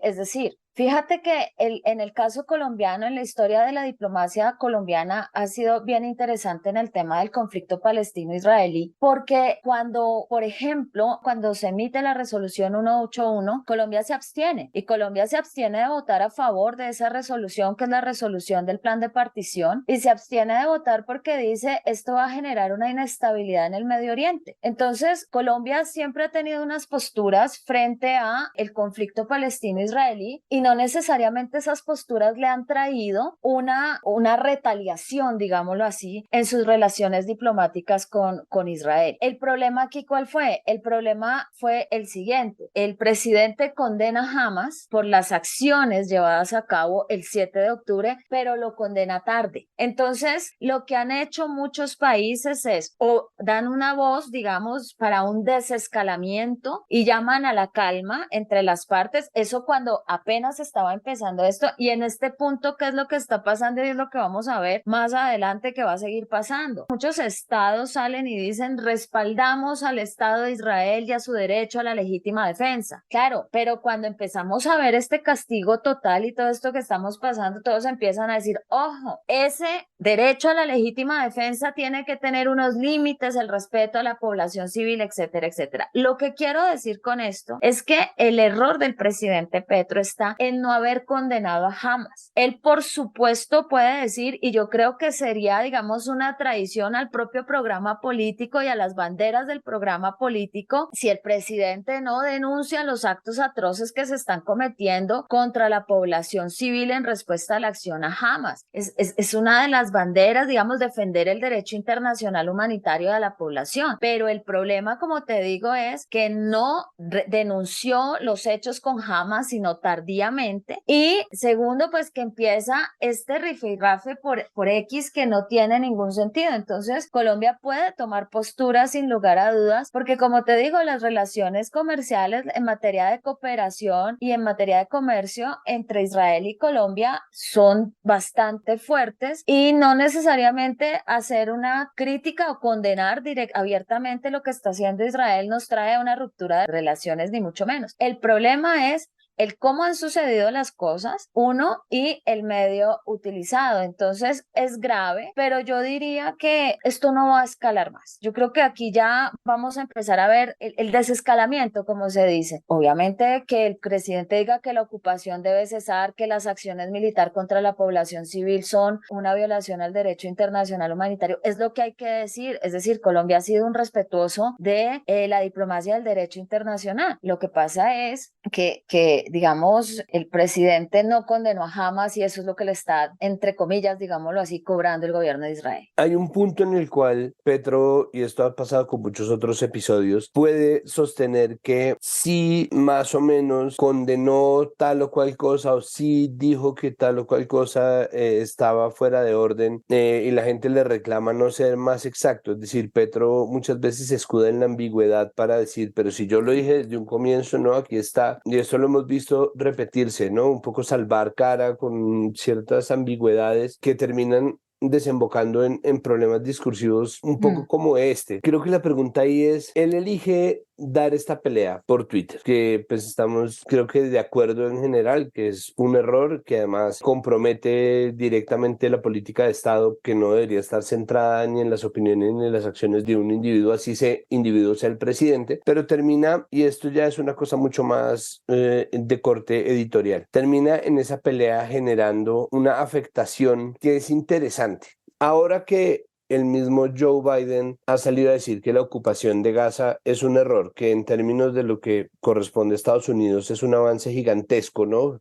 es decir, fíjate que en el caso colombiano, en la historia de la diplomacia colombiana, ha sido bien interesante en el tema del conflicto palestino-israelí, porque cuando, por ejemplo, cuando se emite la resolución 181, Colombia se abstiene y Colombia se abstiene de votar a favor de esa resolución, que es la resolución del plan de partición, y se abstiene de votar porque dice esto va a generar una inestabilidad en el Medio Oriente. Entonces, Colombia siempre ha tenido unas posturas frente a el conflicto palestino-israelí y no necesariamente esas posturas le han traído una retaliación, digámoslo así, en sus relaciones diplomáticas con Israel. ¿El problema aquí cuál fue? El problema fue el siguiente. El presidente condena a Hamas por las acciones llevadas a cabo el 7 de octubre, pero lo condena tarde. Entonces, lo que han hecho muchos países es o dan una voz, digamos, para un desescalamiento y llaman a la calma entre las partes. Eso cuando apenas estaba empezando esto, y en este punto, ¿qué es lo que está pasando? Y es lo que vamos a ver más adelante que va a seguir pasando. Muchos estados salen y dicen respaldamos al Estado de Israel y a su derecho a la legítima defensa. Claro, pero cuando empezamos a ver este castigo total y todo esto que estamos pasando, todos empiezan a decir, ojo, ese derecho a la legítima defensa tiene que tener unos límites, el respeto a la población civil, etcétera, etcétera. Lo que quiero decir con esto es que el error del presidente Petro está en no haber condenado a Hamas. Él, por supuesto, puede decir, y yo creo que sería, digamos, una traición al propio programa político y a las banderas del programa político, si el presidente no denuncia los actos atroces que se están cometiendo contra la población civil en respuesta a la acción a Hamas. Es una de las banderas, digamos, defender el derecho internacional humanitario de la población. Pero el problema, como te digo, es que no denunció los hechos con Hamas, sino tardíamente. Y segundo, pues que empieza este rifirrafe por X que no tiene ningún sentido. Entonces, Colombia puede tomar posturas sin lugar a dudas, porque como te digo, las relaciones comerciales en materia de cooperación y en materia de comercio entre Israel y Colombia son bastante fuertes, y no necesariamente hacer una crítica o condenar abiertamente lo que está haciendo Israel nos trae una ruptura de relaciones, ni mucho menos. El problema es el cómo han sucedido las cosas, uno, y el medio utilizado. Entonces es grave, pero yo diría que esto no va a escalar más. Yo creo que aquí ya vamos a empezar a ver el desescalamiento, como se dice. Obviamente que el presidente diga que la ocupación debe cesar, que las acciones militares contra la población civil son una violación al derecho internacional humanitario, es lo que hay que decir. Es decir, Colombia ha sido un respetuoso de la diplomacia del derecho internacional. Lo que pasa es que digamos, el presidente no condenó a Hamas y eso es lo que le está, entre comillas, digámoslo así, cobrando el gobierno de Israel. Hay un punto en el cual Petro, y esto ha pasado con muchos otros episodios, puede sostener que sí más o menos condenó tal o cual cosa, o sí dijo que tal o cual cosa estaba fuera de orden, y la gente le reclama no ser más exacto. Es decir, Petro muchas veces se escuda en la ambigüedad para decir, pero si yo lo dije desde un comienzo, no, aquí está. Y eso lo hemos visto repetirse, ¿no? Un poco salvar cara con ciertas ambigüedades que terminan desembocando en problemas discursivos un poco como este. Creo que la pregunta ahí es, él elige dar esta pelea por Twitter, que pues estamos creo que de acuerdo en general, que es un error, que además compromete directamente la política de Estado, que no debería estar centrada ni en las opiniones ni en las acciones de un individuo, así ese individuo sea el presidente, pero termina, y esto ya es una cosa mucho más de corte editorial, termina en esa pelea generando una afectación que es interesante. Ahora que el mismo Joe Biden ha salido a decir que la ocupación de Gaza es un error, que en términos de lo que corresponde a Estados Unidos es un avance gigantesco, ¿no?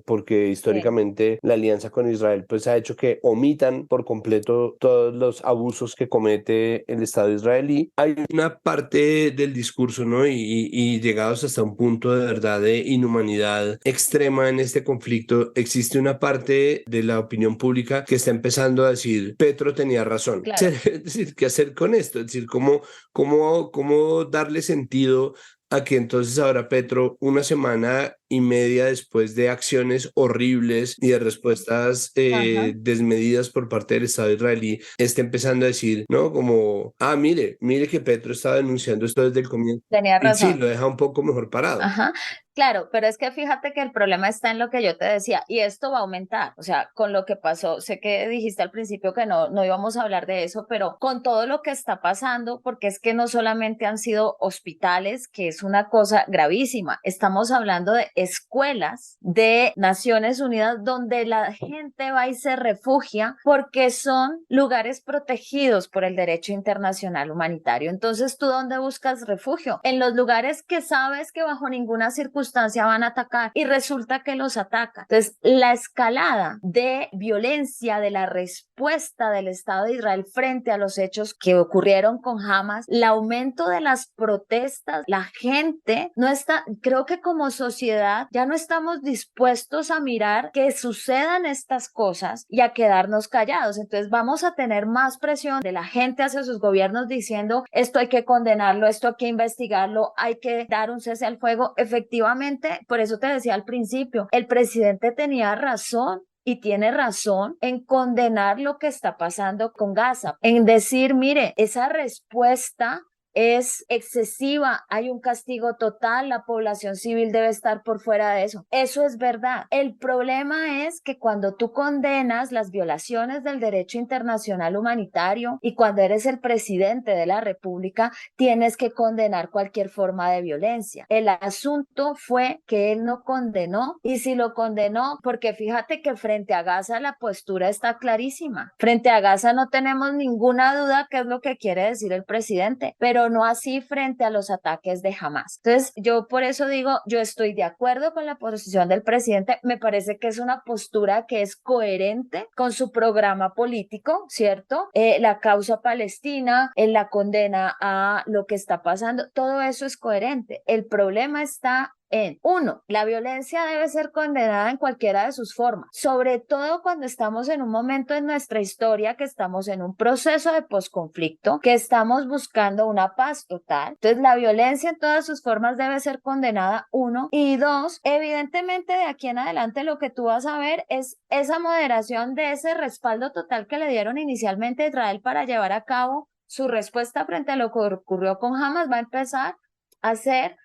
Porque históricamente la alianza con Israel pues ha hecho que omitan por completo todos los abusos que comete el Estado israelí. Hay una parte del discurso, ¿no? Y llegados hasta un punto de verdad de inhumanidad extrema en este conflicto, existe una parte de la opinión pública que está empezando a decir, Petro tenía razón. razón. Claro. Es decir, ¿qué hacer con esto? Es decir, ¿cómo darle sentido a que entonces ahora Petro, una semana y media después de acciones horribles y de respuestas Ajá. desmedidas por parte del Estado israelí, esté empezando a decir, ¿no? Como, mire que Petro estaba denunciando esto desde el comienzo? Tenía Y sí, razón. lo deja un poco mejor parado. Ajá, claro, pero es que fíjate que el problema está en lo que yo te decía, y esto va a aumentar, o sea, con lo que pasó, sé que dijiste al principio que no íbamos a hablar de eso, pero con todo lo que está pasando, porque es que no solamente han sido hospitales, que es una cosa gravísima, estamos hablando de escuelas de Naciones Unidas donde la gente va y se refugia porque son lugares protegidos por el derecho internacional humanitario. Entonces, ¿tú dónde buscas refugio? En los lugares que sabes que bajo ninguna circunstancia van a atacar y resulta que los atacan. Entonces, la escalada de violencia de la respuesta del Estado de Israel frente a los hechos que ocurrieron con Hamas, el aumento de las protestas, la gente no está, creo que como sociedad ya no estamos dispuestos a mirar que sucedan estas cosas y a quedarnos callados. Entonces, vamos a tener más presión de la gente hacia sus gobiernos diciendo esto hay que condenarlo, esto hay que investigarlo, hay que dar un cese al fuego. Efectivamente, por eso te decía al principio, el presidente tenía razón y tiene razón en condenar lo que está pasando con Gaza, en decir, mire, esa respuesta es excesiva, hay un castigo total, la población civil debe estar por fuera de eso. Eso es verdad. El problema es que cuando tú condenas las violaciones del derecho internacional humanitario y cuando eres el presidente de la República, tienes que condenar cualquier forma de violencia. El asunto fue que él no condenó, y si lo condenó, porque fíjate que frente a Gaza la postura está clarísima. Frente a Gaza no tenemos ninguna duda qué es lo que quiere decir el presidente, pero no así frente a los ataques de Hamas. Entonces, yo por eso digo, yo estoy de acuerdo con la posición del presidente, me parece que es una postura que es coherente con su programa político, ¿cierto? La causa palestina, la condena a lo que está pasando, todo eso es coherente. El problema está en, uno, la violencia debe ser condenada en cualquiera de sus formas, sobre todo cuando estamos en un momento en nuestra historia que estamos en un proceso de posconflicto, que estamos buscando una paz total. Entonces, la violencia en todas sus formas debe ser condenada, uno, y dos, evidentemente de aquí en adelante lo que tú vas a ver es esa moderación de ese respaldo total que le dieron inicialmente a Israel para llevar a cabo su respuesta frente a lo que ocurrió con Hamas, va a empezar a ser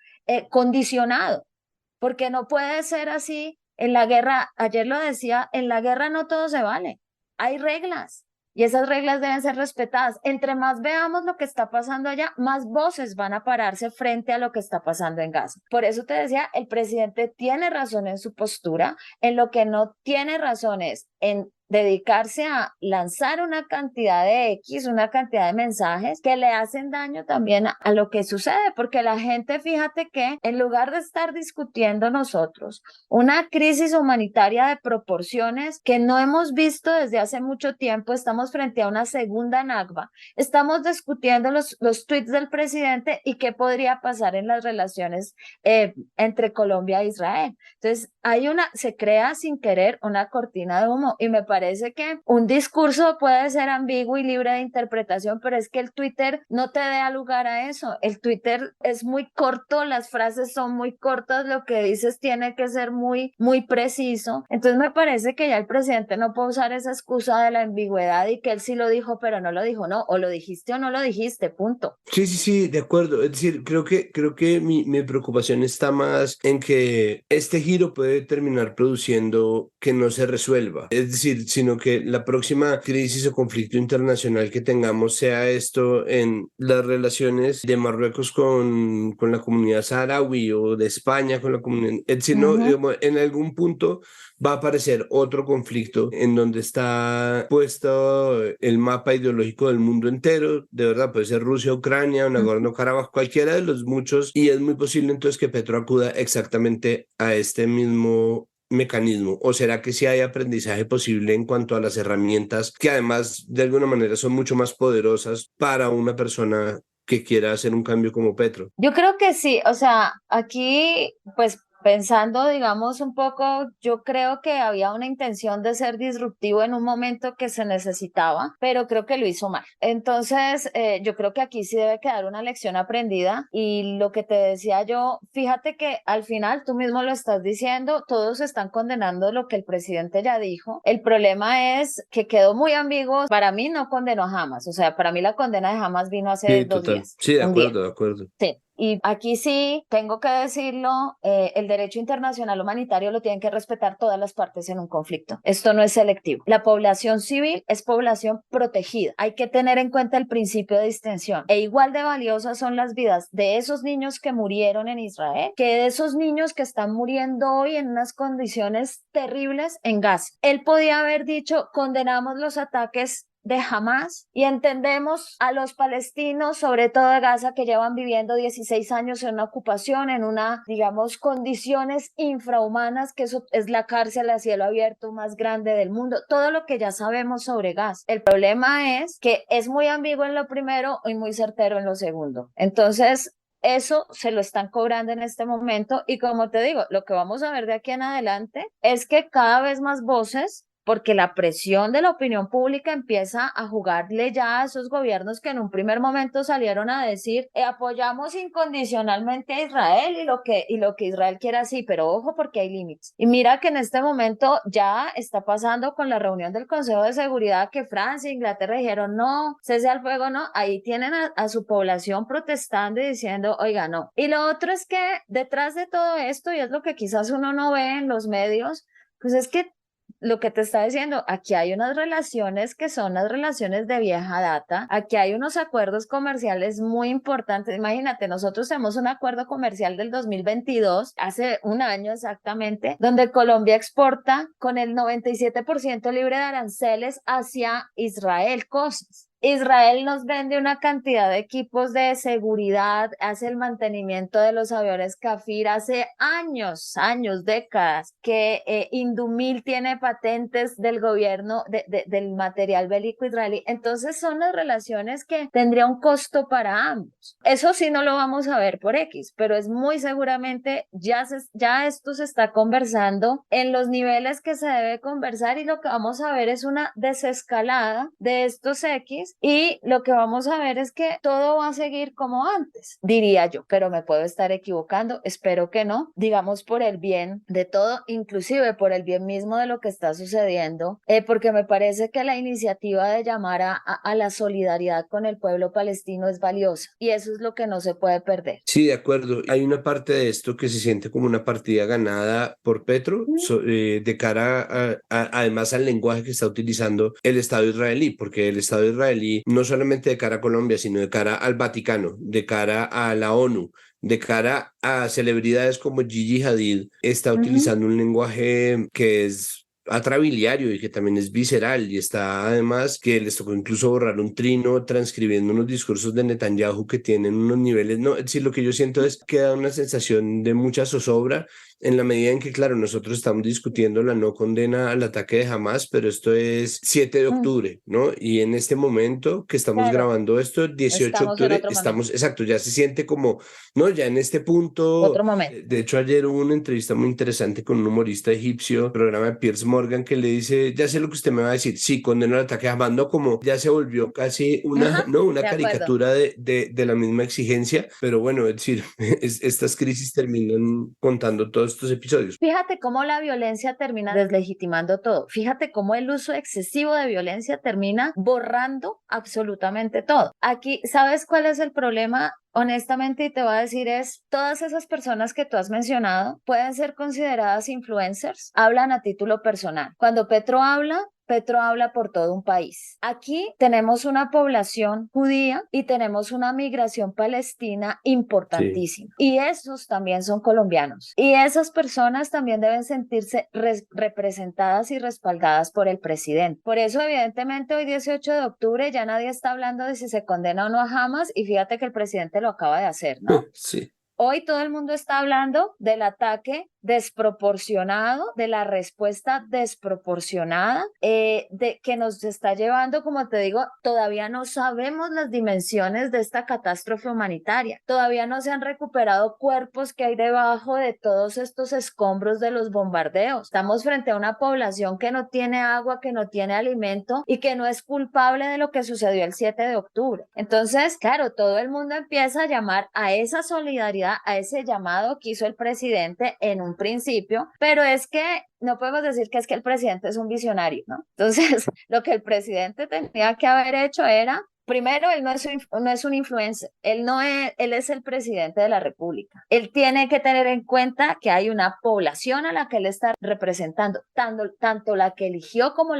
condicionado, porque no puede ser así. En la guerra, ayer lo decía, en la guerra no todo se vale, hay reglas y esas reglas deben ser respetadas. Entre más veamos lo que está pasando allá, más voces van a pararse frente a lo que está pasando en Gaza. Por eso te decía, el presidente tiene razón en su postura, en lo que no tiene razón es en dedicarse a lanzar una cantidad de X, una cantidad de mensajes que le hacen daño también a lo que sucede, porque la gente, fíjate que en lugar de estar discutiendo nosotros una crisis humanitaria de proporciones que no hemos visto desde hace mucho tiempo, estamos frente a una segunda Nakba, estamos discutiendo los tweets del presidente y qué podría pasar en las relaciones entre Colombia e Israel. Entonces, se crea sin querer una cortina de humo y me parece que un discurso puede ser ambiguo y libre de interpretación, pero es que el Twitter no te da lugar a eso. El Twitter es muy corto, las frases son muy cortas, lo que dices tiene que ser muy preciso. Entonces me parece que ya el presidente no puede usar esa excusa de la ambigüedad y que él sí lo dijo, pero no lo dijo, no, o lo dijiste o no lo dijiste, punto. Sí, de acuerdo. Es decir, creo que mi preocupación está más en que este giro puede terminar produciendo que no se resuelva. Es decir, sino que la próxima crisis o conflicto internacional que tengamos sea esto en las relaciones de Marruecos con la comunidad saharaui o de España con la comunidad. Es decir, no, digamos, en algún punto va a aparecer otro conflicto en donde está puesto el mapa ideológico del mundo entero. De verdad, puede ser Rusia, Ucrania, Nagorno-Karabaj, cualquiera de los muchos, y es muy posible entonces que Petro acuda exactamente a este mismo mecanismo. ¿O será que sí hay aprendizaje posible en cuanto a las herramientas que además de alguna manera son mucho más poderosas para una persona que quiera hacer un cambio como Petro? Yo creo que sí, o sea, aquí pues Pensando, digamos, un poco, yo creo que había una intención de ser disruptivo en un momento que se necesitaba, pero creo que lo hizo mal. Entonces, yo creo que aquí sí debe quedar una lección aprendida y lo que te decía yo, fíjate que al final tú mismo lo estás diciendo, todos están condenando lo que el presidente ya dijo. El problema es que quedó muy ambiguo. Para mí no condenó a Hamas, o sea, para mí la condena de Hamas vino hace Sí, dos total. días, Sí, de un día. acuerdo, de acuerdo. Sí, y aquí sí tengo que decirlo, el derecho internacional humanitario lo tienen que respetar todas las partes en un conflicto. Esto no es selectivo. La población civil es población protegida. Hay que tener en cuenta el principio de distinción. E igual de valiosas son las vidas de esos niños que murieron en Israel que de esos niños que están muriendo hoy en unas condiciones terribles en Gaza. Él podía haber dicho, condenamos los ataques de Hamas y entendemos a los palestinos, sobre todo de Gaza, que llevan viviendo 16 años en una ocupación, en una, digamos, condiciones infrahumanas, que eso es la cárcel a cielo abierto más grande del mundo, todo lo que ya sabemos sobre Gaza. El problema es que es muy ambiguo en lo primero y muy certero en lo segundo. Entonces, eso se lo están cobrando en este momento y como te digo, lo que vamos a ver de aquí en adelante es que cada vez más voces porque la presión de la opinión pública empieza a jugarle ya a esos gobiernos que en un primer momento salieron a decir apoyamos incondicionalmente a Israel y lo que Israel quiera sí, pero ojo porque hay límites. Y mira que en este momento ya está pasando con la reunión del Consejo de Seguridad que Francia e Inglaterra dijeron no, cese al fuego, no, ahí tienen a su población protestando y diciendo, oiga, no. Y lo otro es que detrás de todo esto, y es lo que quizás uno no ve en los medios, pues es que lo que te está diciendo, aquí hay unas relaciones que son las relaciones de vieja data, aquí hay unos acuerdos comerciales muy importantes. Imagínate, nosotros tenemos un acuerdo comercial del 2022, hace un año exactamente, donde Colombia exporta con el 97% libre de aranceles hacia Israel cosas. Israel nos vende una cantidad de equipos de seguridad, hace el mantenimiento de los aviones Kafir hace años, décadas, que Indumil tiene patentes del gobierno del material bélico israelí. Entonces son las relaciones que tendría un costo para ambos. Eso sí no lo vamos a ver por X, pero es muy seguramente ya esto se está conversando en los niveles que se debe conversar y lo que vamos a ver es una desescalada de estos X y lo que vamos a ver es que todo va a seguir como antes, diría yo, pero me puedo estar equivocando, espero que no, digamos por el bien de todo, inclusive por el bien mismo de lo que está sucediendo, porque me parece que la iniciativa de llamar a la solidaridad con el pueblo palestino es valiosa y eso es lo que no se puede perder. Sí, de acuerdo. Hay una parte de esto que se siente como una partida ganada por Petro de cara además al lenguaje que está utilizando el Estado israelí, porque el Estado israelí no solamente de cara a Colombia, sino de cara al Vaticano, de cara a la ONU, de cara a celebridades como Gigi Hadid, está utilizando un lenguaje que es atrabiliario y que también es visceral y está además que les tocó incluso borrar un trino transcribiendo unos discursos de Netanyahu que tienen unos niveles, no, es decir, lo que yo siento es que da una sensación de mucha zozobra en la medida en que, claro, nosotros estamos discutiendo la no condena al ataque de Hamas, pero esto es 7 de octubre, ¿no? Y en este momento que estamos Claro, grabando esto, 18 de estamos en octubre, otro momento, estamos, exacto, ya se siente como, ¿no? Ya en este punto, otro momento. de hecho ayer hubo una entrevista muy interesante con un humorista egipcio, programa de Piers Morgan, que le dice, ya sé lo que usted me va a decir, sí, condeno el ataque a Hamas, no como ya se volvió casi una, Ajá, ¿no? Una de acuerdo. caricatura de la misma exigencia, pero bueno, es decir, estas crisis terminan contando todos estos episodios. Fíjate cómo la violencia termina deslegitimando todo. Fíjate cómo el uso excesivo de violencia termina borrando absolutamente todo. Aquí, ¿sabes cuál es el problema? Honestamente, y te voy a decir es, todas esas personas que tú has mencionado pueden ser consideradas influencers, hablan a título personal. Cuando Petro habla por todo un país. Aquí tenemos una población judía y tenemos una migración palestina Sí. importantísima. Y esos también son colombianos. Y esas personas también deben sentirse representadas y respaldadas por el presidente. Por eso, evidentemente, hoy 18 de octubre ya nadie está hablando de si se condena o no a Hamas y fíjate que el presidente lo acaba de hacer, ¿no? Sí. Hoy todo el mundo está hablando del ataque desproporcionado, de la respuesta desproporcionada, de que nos está llevando, como te digo, todavía no sabemos las dimensiones de esta catástrofe humanitaria, todavía no se han recuperado cuerpos que hay debajo de todos estos escombros de los bombardeos. Estamos frente a una población que no tiene agua, que no tiene alimento y que no es culpable de lo que sucedió el 7 de octubre. Entonces, claro, todo el mundo empieza a llamar a esa solidaridad, a ese llamado que hizo el presidente en un principio, pero es que no podemos decir que es que el presidente es un visionario, ¿no? Entonces, lo que el presidente tenía que haber hecho era, primero, él no es un influencer, él es el presidente de la República. Él tiene que tener en cuenta que hay una población a la que él está representando, tanto la que eligió como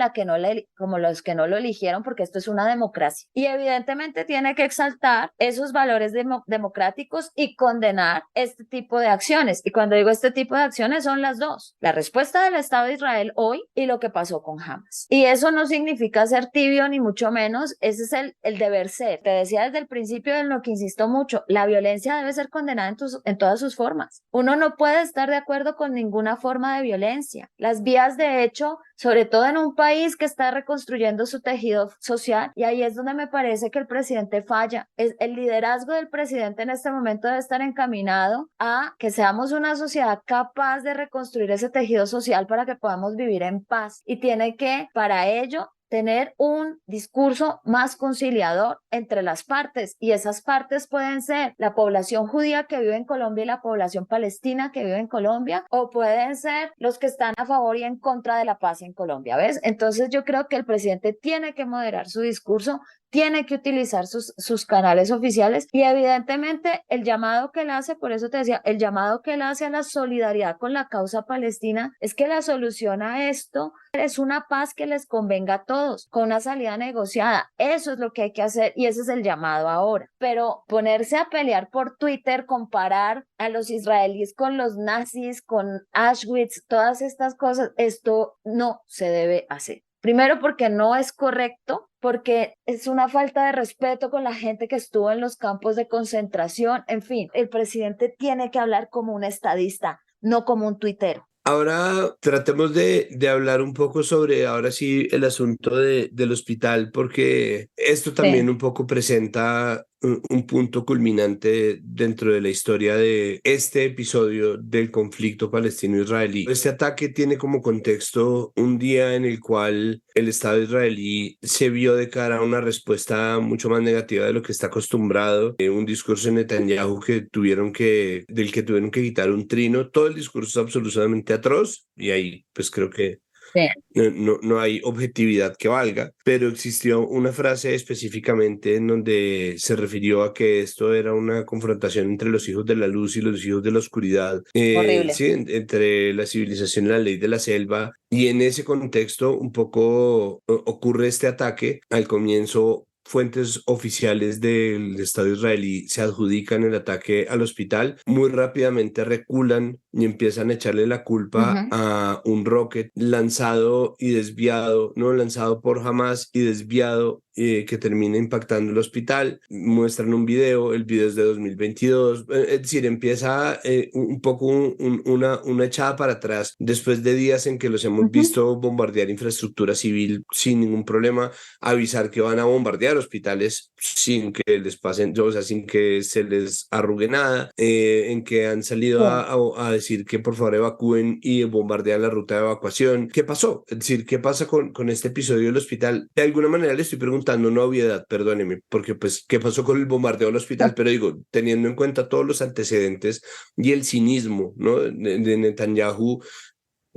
como los que no lo eligieron, porque esto es una democracia. Y evidentemente tiene que exaltar esos valores democráticos y condenar este tipo de acciones. Y cuando digo este tipo de acciones son las dos, la respuesta del Estado de Israel hoy y lo que pasó con Hamas. Y eso no significa ser tibio ni mucho menos, ese es el deber ser. Te decía desde el principio, en lo que insisto mucho, la violencia debe ser condenada en todas sus formas. Uno no puede estar de acuerdo con ninguna forma de violencia. Las vías de hecho, sobre todo en un país que está reconstruyendo su tejido social, y ahí es donde me parece que el presidente falla. El liderazgo del presidente en este momento debe estar encaminado a que seamos una sociedad capaz de reconstruir ese tejido social para que podamos vivir en paz, y tiene que, para ello, tener un discurso más conciliador entre las partes, y esas partes pueden ser la población judía que vive en Colombia y la población palestina que vive en Colombia, o pueden ser los que están a favor y en contra de la paz en Colombia, ¿ves? Entonces yo creo que el presidente tiene que moderar su discurso, tiene que utilizar sus canales oficiales, y evidentemente el llamado que él hace, por eso te decía, el llamado que él hace a la solidaridad con la causa palestina es que la solución a esto es una paz que les convenga a todos, con una salida negociada. Eso es lo que hay que hacer y ese es el llamado ahora. Pero ponerse a pelear por Twitter, comparar a los israelíes con los nazis, con Auschwitz, todas estas cosas, esto no se debe hacer. Primero porque no es correcto, porque es una falta de respeto con la gente que estuvo en los campos de concentración. En fin, el presidente tiene que hablar como un estadista, no como un tuitero. Ahora tratemos de hablar un poco sobre, ahora sí, el asunto del hospital, porque esto también Sí. un poco presenta un punto culminante dentro de la historia de este episodio del conflicto palestino-israelí. Este ataque tiene como contexto un día en el cual el Estado israelí se vio de cara a una respuesta mucho más negativa de lo que está acostumbrado, un discurso de Netanyahu del que tuvieron que quitar un trino. Todo el discurso es absolutamente atroz y ahí pues creo que Sí. no hay objetividad que valga, pero existió una frase específicamente en donde se refirió a que esto era una confrontación entre los hijos de la luz y los hijos de la oscuridad, Horrible. sí, entre la civilización y la ley de la selva, y en ese contexto un poco ocurre este ataque. Al comienzo, fuentes oficiales del Estado israelí se adjudican el ataque al hospital, muy rápidamente reculan y empiezan a echarle la culpa Uh-huh. a un rocket lanzado y desviado, no lanzado por Hamas y desviado, que termina impactando el hospital. Muestran un video, el video es de 2022, es decir, empieza un poco una echada para atrás después de días en que los hemos Uh-huh. visto bombardear infraestructura civil sin ningún problema, avisar que van a bombardear hospitales sin que les pasen, o sea, sin que se les arrugue nada, en que han salido a decir que por favor evacúen y bombardean la ruta de evacuación. ¿Qué pasó? Es decir, ¿qué pasa con este episodio del hospital? De alguna manera le estoy preguntando una obviedad, perdóneme, porque pues, ¿qué pasó con el bombardeo del hospital? Pero digo, teniendo en cuenta todos los antecedentes y el cinismo, ¿no?, de Netanyahu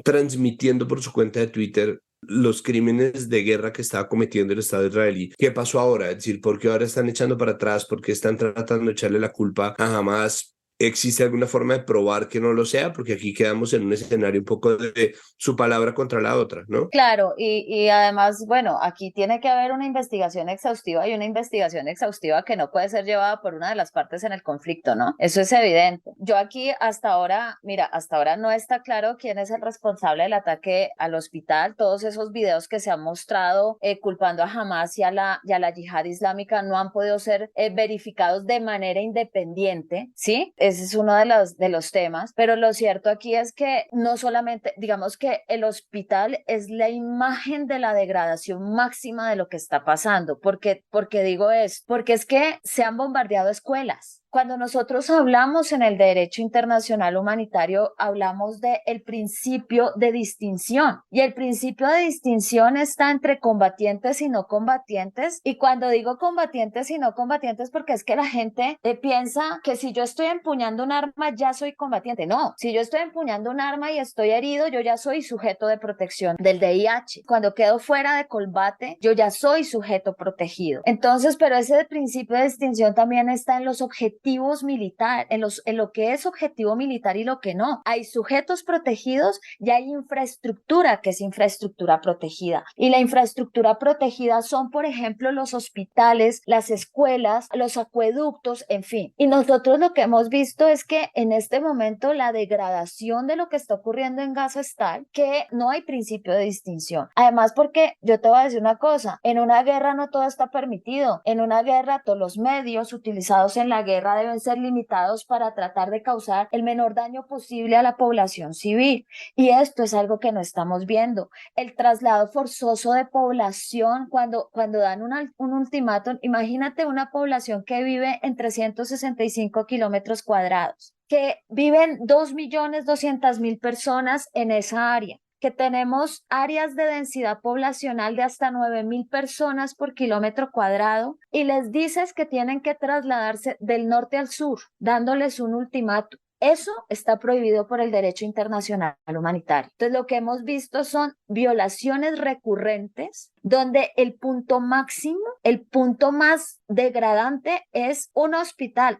transmitiendo por su cuenta de Twitter los crímenes de guerra que estaba cometiendo el Estado israelí. ¿Qué pasó ahora? Es decir, ¿por qué ahora están echando para atrás? ¿Por qué están tratando de echarle la culpa a Hamas? ¿Existe alguna forma de probar que no lo sea? Porque aquí quedamos en un escenario un poco de su palabra contra la otra, ¿no? Claro, y además, bueno, aquí tiene que haber una investigación exhaustiva y una investigación exhaustiva que no puede ser llevada por una de las partes en el conflicto, ¿no? Eso es evidente. Yo aquí hasta ahora, mira, hasta ahora no está claro quién es el responsable del ataque al hospital. Todos esos videos que se han mostrado culpando a Hamas y a la yihad islámica no han podido ser verificados de manera independiente, ¿sí? ese es uno de los temas, pero lo cierto aquí es que no solamente, digamos que el hospital es la imagen de la degradación máxima de lo que está pasando. Porque digo esto? Porque es que se han bombardeado escuelas. Cuando nosotros hablamos en el derecho internacional humanitario, hablamos del principio de distinción. Y el principio de distinción está entre combatientes y no combatientes. Y cuando digo combatientes y no combatientes, porque es que la gente piensa que si yo estoy empuñando un arma, ya soy combatiente. No, si yo estoy empuñando un arma y estoy herido, yo ya soy sujeto de protección del VIH. Cuando quedo fuera de combate, yo ya soy sujeto protegido. Entonces, pero ese principio de distinción también está en los objetivos militar, en lo que es objetivo militar y lo que no. Hay sujetos protegidos y hay infraestructura que es infraestructura protegida. Y la infraestructura protegida son, por ejemplo, los hospitales, las escuelas, los acueductos, en fin. Y nosotros lo que hemos visto es que en este momento la degradación de lo que está ocurriendo en Gaza es tal que no hay principio de distinción. Además, porque yo te voy a decir una cosa, en una guerra no todo está permitido. En una guerra todos los medios utilizados en la guerra deben ser limitados para tratar de causar el menor daño posible a la población civil. Y esto es algo que no estamos viendo. El traslado forzoso de población, cuando dan un ultimátum, imagínate una población que vive en 365 kilómetros cuadrados, que viven 2.200.000 personas en esa área, que tenemos áreas de densidad poblacional de hasta 9.000 personas por kilómetro cuadrado y les dices que tienen que trasladarse del norte al sur, dándoles un ultimátum. Eso está prohibido por el derecho internacional humanitario. Entonces, lo que hemos visto son violaciones recurrentes donde el punto máximo, el punto más degradante es un hospital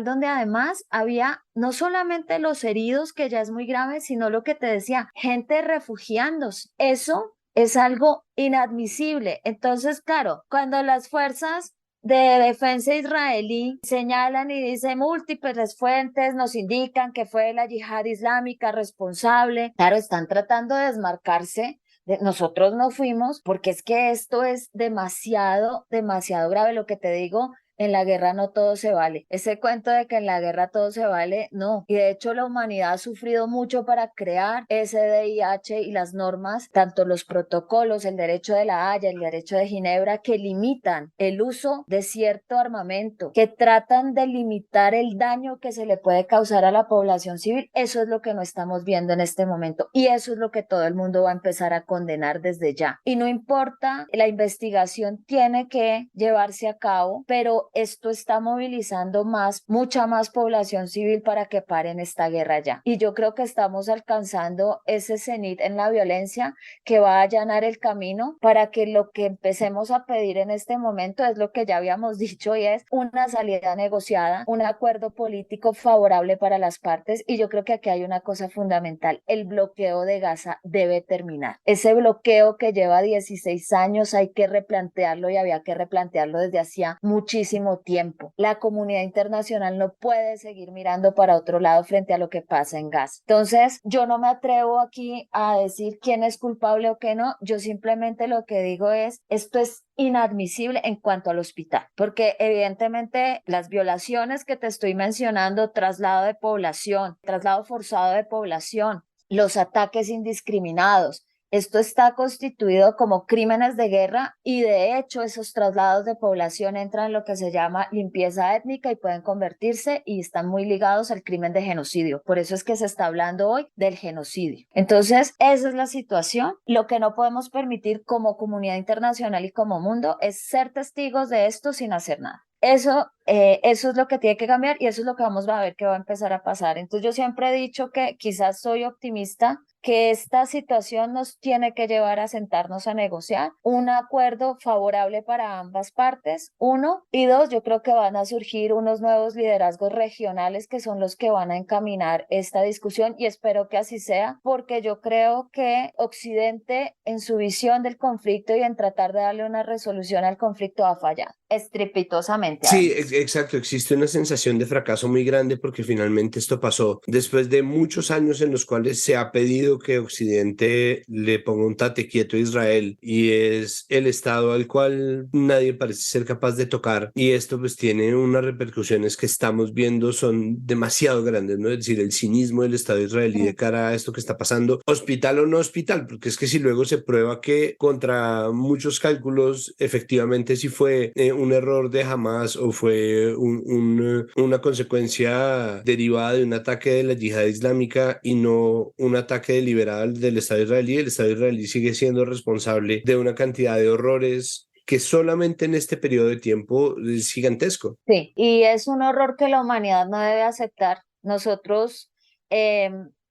donde además había no solamente los heridos, que ya es muy grave, sino lo que te decía, gente refugiándose. Eso es algo inadmisible. Entonces, claro, cuando las fuerzas de defensa israelí señalan y dicen múltiples fuentes nos indican que fue la yihad islámica responsable, claro, están tratando de desmarcarse. Nosotros no fuimos, porque es que esto es demasiado, demasiado grave. Lo que te digo, en la guerra no todo se vale. Ese cuento de que en la guerra todo se vale, no. Y de hecho la humanidad ha sufrido mucho para crear ese DIH y las normas, tanto los protocolos, el derecho de la Haya, el derecho de Ginebra, que limitan el uso de cierto armamento, que tratan de limitar el daño que se le puede causar a la población civil. Eso es lo que no estamos viendo en este momento y eso es lo que todo el mundo va a empezar a condenar desde ya. Y no importa, la investigación tiene que llevarse a cabo, pero esto está movilizando mucha más población civil para que paren esta guerra ya. Y yo creo que estamos alcanzando ese cenit en la violencia que va a allanar el camino para que lo que empecemos a pedir en este momento es lo que ya habíamos dicho y es una salida negociada, un acuerdo político favorable para las partes. Y yo creo que aquí hay una cosa fundamental, el bloqueo de Gaza debe terminar. Ese bloqueo que lleva 16 años hay que replantearlo y había que replantearlo desde hacía muchísimo tiempo. La comunidad internacional no puede seguir mirando para otro lado frente a lo que pasa en Gaza. Entonces, yo no me atrevo aquí a decir quién es culpable o qué no. Yo simplemente lo que digo es, esto es inadmisible en cuanto al hospital, porque evidentemente las violaciones que te estoy mencionando, traslado de población, traslado forzado de población, los ataques indiscriminados, esto está constituido como crímenes de guerra y de hecho esos traslados de población entran en lo que se llama limpieza étnica y pueden convertirse y están muy ligados al crimen de genocidio. Por eso es que se está hablando hoy del genocidio. Entonces, esa es la situación. Lo que no podemos permitir como comunidad internacional y como mundo es ser testigos de esto sin hacer nada. Eso es lo que tiene que cambiar y eso es lo que vamos a ver que va a empezar a pasar. Entonces yo siempre he dicho que quizás soy optimista, que esta situación nos tiene que llevar a sentarnos a negociar un acuerdo favorable para ambas partes, uno, y dos, yo creo que van a surgir unos nuevos liderazgos regionales que son los que van a encaminar esta discusión y espero que así sea, porque yo creo que Occidente en su visión del conflicto y en tratar de darle una resolución al conflicto ha fallado estrepitosamente. Sí, exacto. Existe una sensación de fracaso muy grande porque finalmente esto pasó después de muchos años en los cuales se ha pedido sentido que Occidente le ponga un tate quieto a Israel y es el Estado al cual nadie parece ser capaz de tocar, y esto pues tiene unas repercusiones que estamos viendo son demasiado grandes, ¿no? Es decir, el cinismo del Estado israelí de cara a esto que está pasando, hospital o no hospital, porque es que si luego se prueba que contra muchos cálculos efectivamente si fue un error de Hamas o fue una consecuencia derivada de un ataque de la yihad islámica y no un ataque deliberado del Estado israelí, el Estado israelí sigue siendo responsable de una cantidad de horrores que solamente en este periodo de tiempo es gigantesco. Sí, y es un horror que la humanidad no debe aceptar. Nosotros,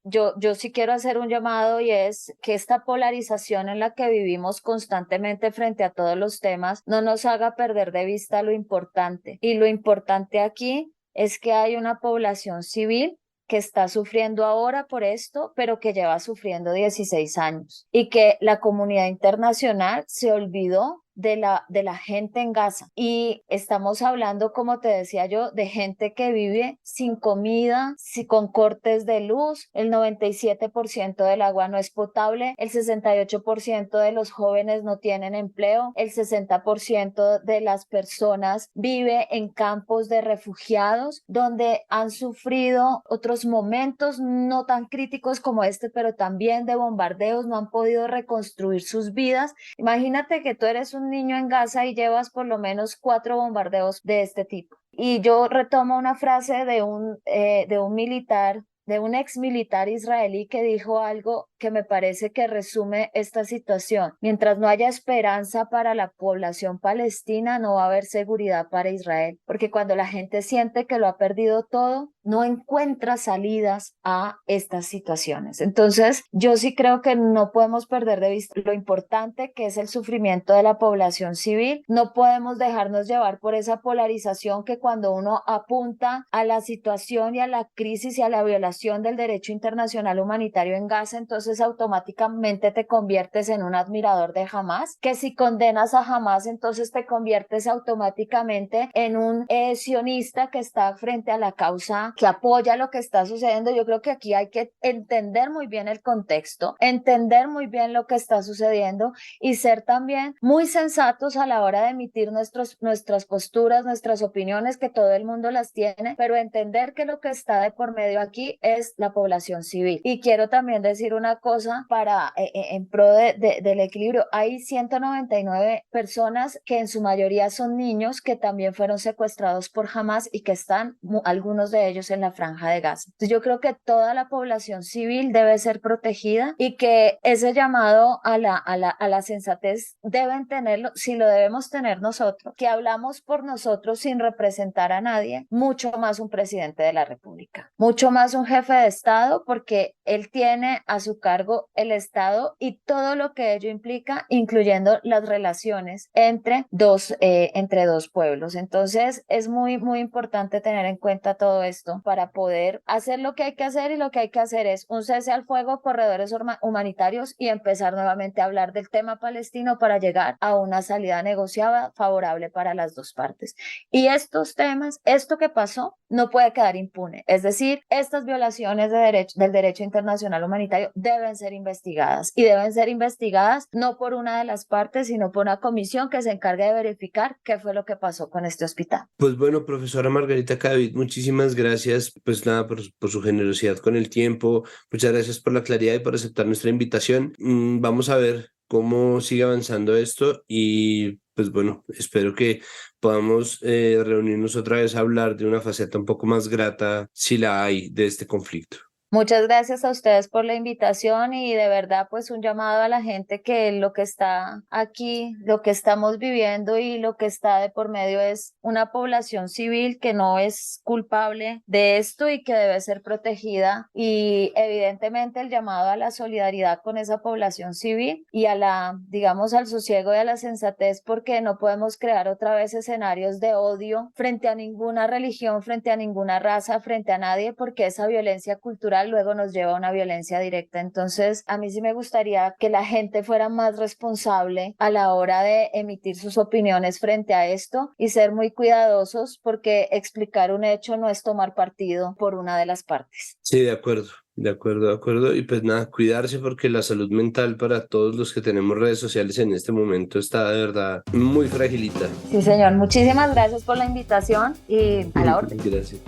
yo sí quiero hacer un llamado y es que esta polarización en la que vivimos constantemente frente a todos los temas no nos haga perder de vista lo importante. Y lo importante aquí es que hay una población civil que está sufriendo ahora por esto, pero que lleva sufriendo 16 años y que la comunidad internacional se olvidó de la gente en Gaza. Y estamos hablando, como te decía yo, de gente que vive sin comida, con cortes de luz, el 97% del agua no es potable, el 68% de los jóvenes no tienen empleo, el 60% de las personas vive en campos de refugiados donde han sufrido otros momentos no tan críticos como este, pero también de bombardeos, no han podido reconstruir sus vidas. Imagínate que tú eres un niño en Gaza y llevas por lo menos 4 bombardeos de este tipo. Y yo retomo una frase de un militar, de un ex militar israelí que dijo algo que me parece que resume esta situación. Mientras no haya esperanza para la población palestina, no va a haber seguridad para Israel, porque cuando la gente siente que lo ha perdido todo, no encuentra salidas a estas situaciones. Entonces, yo sí creo que no podemos perder de vista lo importante que es el sufrimiento de la población civil. No podemos dejarnos llevar por esa polarización que cuando uno apunta a la situación y a la crisis y a la violación del derecho internacional humanitario en Gaza, entonces automáticamente te conviertes en un admirador de Hamas, que si condenas a Hamas, entonces te conviertes automáticamente en un sionista que está frente a la causa, que apoya lo que está sucediendo. Yo creo que aquí hay que entender muy bien el contexto, entender muy bien lo que está sucediendo y ser también muy sensatos a la hora de emitir nuestras posturas, nuestras opiniones, que todo el mundo las tiene, pero entender que lo que está de por medio aquí es la población civil. Y quiero también decir una cosa para en pro del equilibrio. Hay 199 personas que en su mayoría son niños que también fueron secuestrados por Hamas y que están algunos de ellos en la franja de Gaza. Entonces yo creo que toda la población civil debe ser protegida y que ese llamado a la sensatez deben tenerlo, si lo debemos tener nosotros, que hablamos por nosotros sin representar a nadie, mucho más un presidente de la República, mucho más un jefe de Estado, porque él tiene a su cargo el Estado y todo lo que ello implica, incluyendo las relaciones entre dos pueblos. Entonces es muy, muy importante tener en cuenta todo esto para poder hacer lo que hay que hacer, y lo que hay que hacer es un cese al fuego, corredores humanitarios y empezar nuevamente a hablar del tema palestino para llegar a una salida negociada favorable para las dos partes. Y estos temas, esto que pasó, no puede quedar impune. Es decir, estas violaciones del derecho internacional humanitario deben ser investigadas, y deben ser investigadas no por una de las partes, sino por una comisión que se encargue de verificar qué fue lo que pasó con este hospital. Pues bueno, profesora Margarita Cadavid, muchísimas gracias, pues nada, por su generosidad con el tiempo, muchas gracias por la claridad y por aceptar nuestra invitación. Vamos a ver cómo sigue avanzando esto y pues bueno, espero que podamos reunirnos otra vez a hablar de una faceta un poco más grata, si la hay, de este conflicto. Muchas gracias a ustedes por la invitación, y de verdad pues un llamado a la gente que lo que está aquí, lo que estamos viviendo y lo que está de por medio es una población civil que no es culpable de esto y que debe ser protegida, y evidentemente el llamado a la solidaridad con esa población civil y a digamos, al sosiego y a la sensatez, porque no podemos crear otra vez escenarios de odio frente a ninguna religión, frente a ninguna raza, frente a nadie, porque esa violencia cultural unilateral luego nos lleva a una violencia directa. Entonces, a mí sí me gustaría que la gente fuera más responsable a la hora de emitir sus opiniones frente a esto y ser muy cuidadosos porque explicar un hecho no es tomar partido por una de las partes. Sí, de acuerdo. De acuerdo, de acuerdo. Y pues nada, cuidarse porque la salud mental para todos los que tenemos redes sociales en este momento está de verdad muy fragilita. Sí, señor. Muchísimas gracias por la invitación y a la orden. Gracias.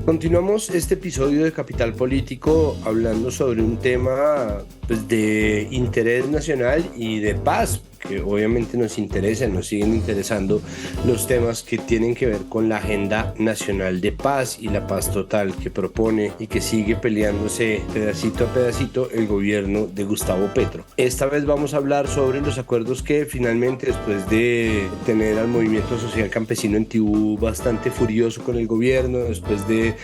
Continuamos este episodio de Capital Político hablando sobre un tema pues, de interés nacional y de paz, que obviamente nos interesan, nos siguen interesando los temas que tienen que ver con la agenda nacional de paz y la paz total que propone y que sigue peleándose pedacito a pedacito el gobierno de Gustavo Petro. Esta vez vamos a hablar sobre los acuerdos que finalmente, después de tener al movimiento social campesino en Tibú bastante furioso con el gobierno, después de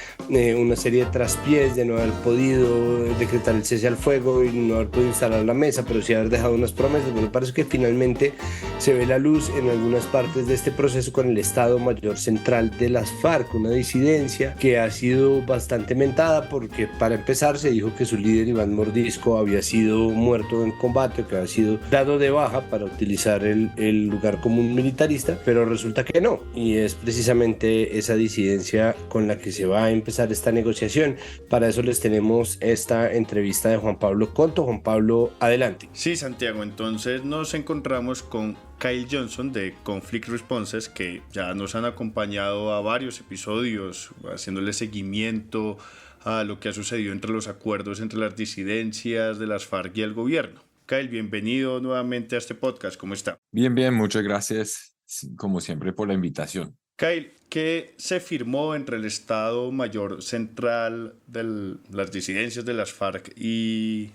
una serie de traspiés de no haber podido decretar el cese al fuego y no haber podido instalar la mesa, pero sí haber dejado unas promesas, bueno, parece que finalmente se ve la luz en algunas partes de este proceso con el Estado Mayor Central de las FARC, una disidencia que ha sido bastante mentada porque para empezar se dijo que su líder Iván Mordisco había sido muerto en combate, que había sido dado de baja para utilizar el lugar común militarista, pero resulta que no, y es precisamente esa disidencia con la que se va a empezar esta negociación. Para eso les tenemos esta entrevista de Juan Pablo Conto. Juan Pablo, adelante. Sí, Santiago, entonces nos encontramos con Kyle Johnson de Conflict Responses, que ya nos han acompañado a varios episodios haciéndole seguimiento a lo que ha sucedido entre los acuerdos entre las disidencias de las FARC y el gobierno. Kyle, bienvenido nuevamente a este podcast, ¿cómo está? Bien, muchas gracias, como siempre, por la invitación. Kyle, ¿qué se firmó entre el Estado Mayor Central de las disidencias de las FARC y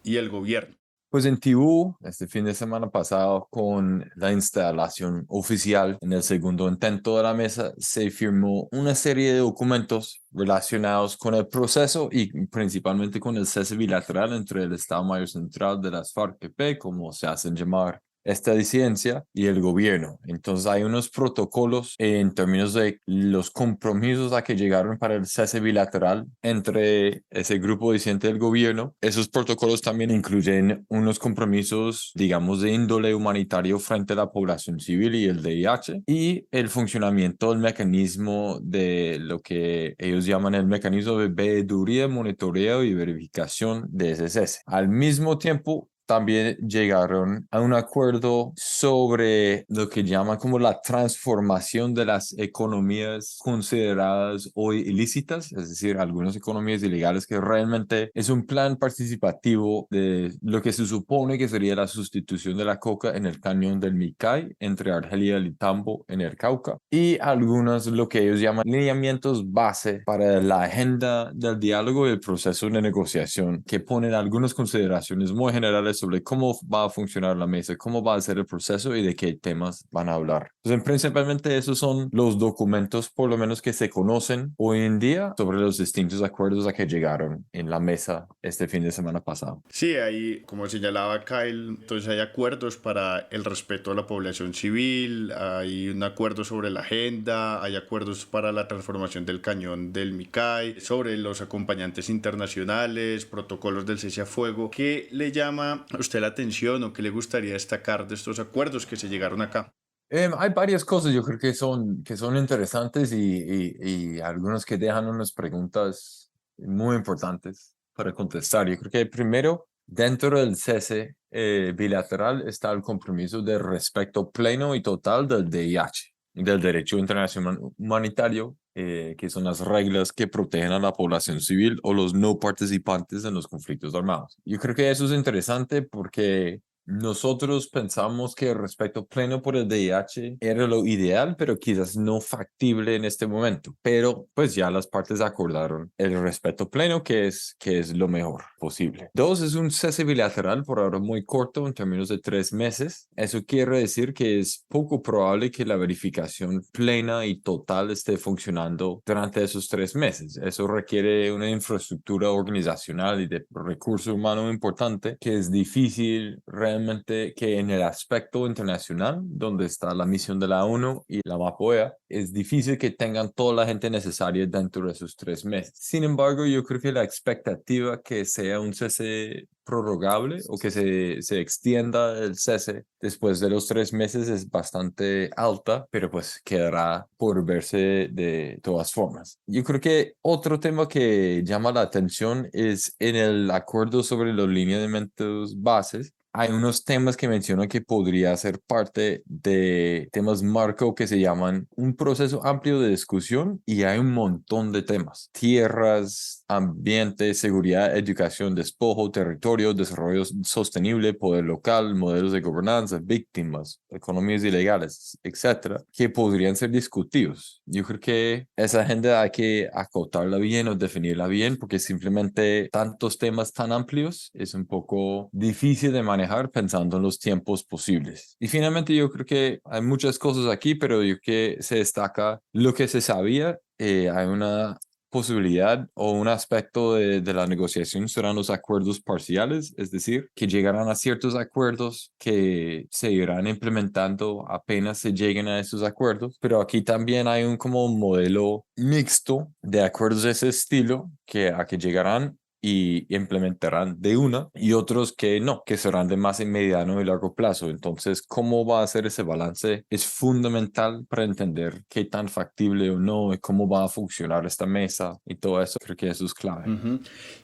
el gobierno? Pues en Tibú, este fin de semana pasado, con la instalación oficial en el segundo intento de la mesa, se firmó una serie de documentos relacionados con el proceso y principalmente con el cese bilateral entre el Estado Mayor Central de las FARC-EP, como se hacen llamar esta disidencia, y el gobierno. Entonces hay unos protocolos en términos de los compromisos a que llegaron para el cese bilateral entre ese grupo disidente del gobierno. Esos protocolos también incluyen unos compromisos, digamos, de índole humanitario frente a la población civil y el VIH, y el funcionamiento del mecanismo de lo que ellos llaman el mecanismo de veeduría, monitoreo y verificación de ese cese. Al mismo tiempo, también llegaron a un acuerdo sobre lo que llaman como la transformación de las economías consideradas hoy ilícitas, es decir, algunas economías ilegales, que realmente es un plan participativo de lo que se supone que sería la sustitución de la coca en el cañón del Micay, entre Argelia y Tambo en el Cauca, y algunas lo que ellos llaman lineamientos base para la agenda del diálogo y el proceso de negociación, que ponen algunas consideraciones muy generales sobre cómo va a funcionar la mesa, cómo va a ser el proceso y de qué temas van a hablar. Entonces, principalmente esos son los documentos, por lo menos, que se conocen hoy en día sobre los distintos acuerdos a que llegaron en la mesa este fin de semana pasado. Sí, ahí, como señalaba Kyle, entonces hay acuerdos para el respeto a la población civil, hay un acuerdo sobre la agenda, hay acuerdos para la transformación del cañón del Micay, sobre los acompañantes internacionales, protocolos del cese a fuego. ¿Qué le llama a usted la atención o qué le gustaría destacar de estos acuerdos que se llegaron acá? Hay varias cosas, yo creo que son interesantes y algunas que dejan unas preguntas muy importantes para contestar. Yo creo que primero, dentro del cese bilateral está el compromiso de respeto pleno y total del VIH y del derecho internacional humanitario, que son las reglas que protegen a la población civil o los no participantes en los conflictos armados. Yo creo que eso es interesante porque nosotros pensamos que el respeto pleno por el VIH era lo ideal, pero quizás no factible en este momento. Pero pues ya las partes acordaron el respeto pleno, que es lo mejor posible. Dos, es un cese bilateral por ahora muy corto, en términos de 3 meses. Eso quiere decir que es poco probable que la verificación plena y total esté funcionando durante esos 3 meses. Eso requiere una infraestructura organizacional y de recurso humano importante que es difícil realmente realmente que en el aspecto internacional, donde está la misión de la ONU y la MAPOEA, es difícil que tengan toda la gente necesaria dentro de esos 3 meses. Sin embargo, yo creo que la expectativa que sea un cese prorrogable o que se extienda el cese después de los 3 meses es bastante alta, pero pues quedará por verse de todas formas. Yo creo que otro tema que llama la atención es en el acuerdo sobre los lineamientos bases. Hay unos temas que mencionan que podría ser parte de temas marco que se llaman un proceso amplio de discusión y hay un montón de temas. Tierras, ambiente, seguridad, educación, despojo, territorio, desarrollo sostenible, poder local, modelos de gobernanza, víctimas, economías ilegales, etcétera, que podrían ser discutidos. Yo creo que esa agenda hay que acotarla bien o definirla bien porque simplemente tantos temas tan amplios es un poco difícil de manejar pensando en los tiempos posibles. Y finalmente yo creo que hay muchas cosas aquí, pero yo creo que se destaca lo que se sabía. Hay una posibilidad o un aspecto de la negociación serán los acuerdos parciales, es decir, que llegarán a ciertos acuerdos que se irán implementando apenas se lleguen a esos acuerdos, pero aquí también hay un como modelo mixto de acuerdos de ese estilo a que llegarán y implementarán de una y otros que no, que serán de más en mediano y largo plazo. Entonces, ¿cómo va a ser ese balance? Es fundamental para entender qué tan factible o no y cómo va a funcionar esta mesa y todo eso. Creo que eso es clave.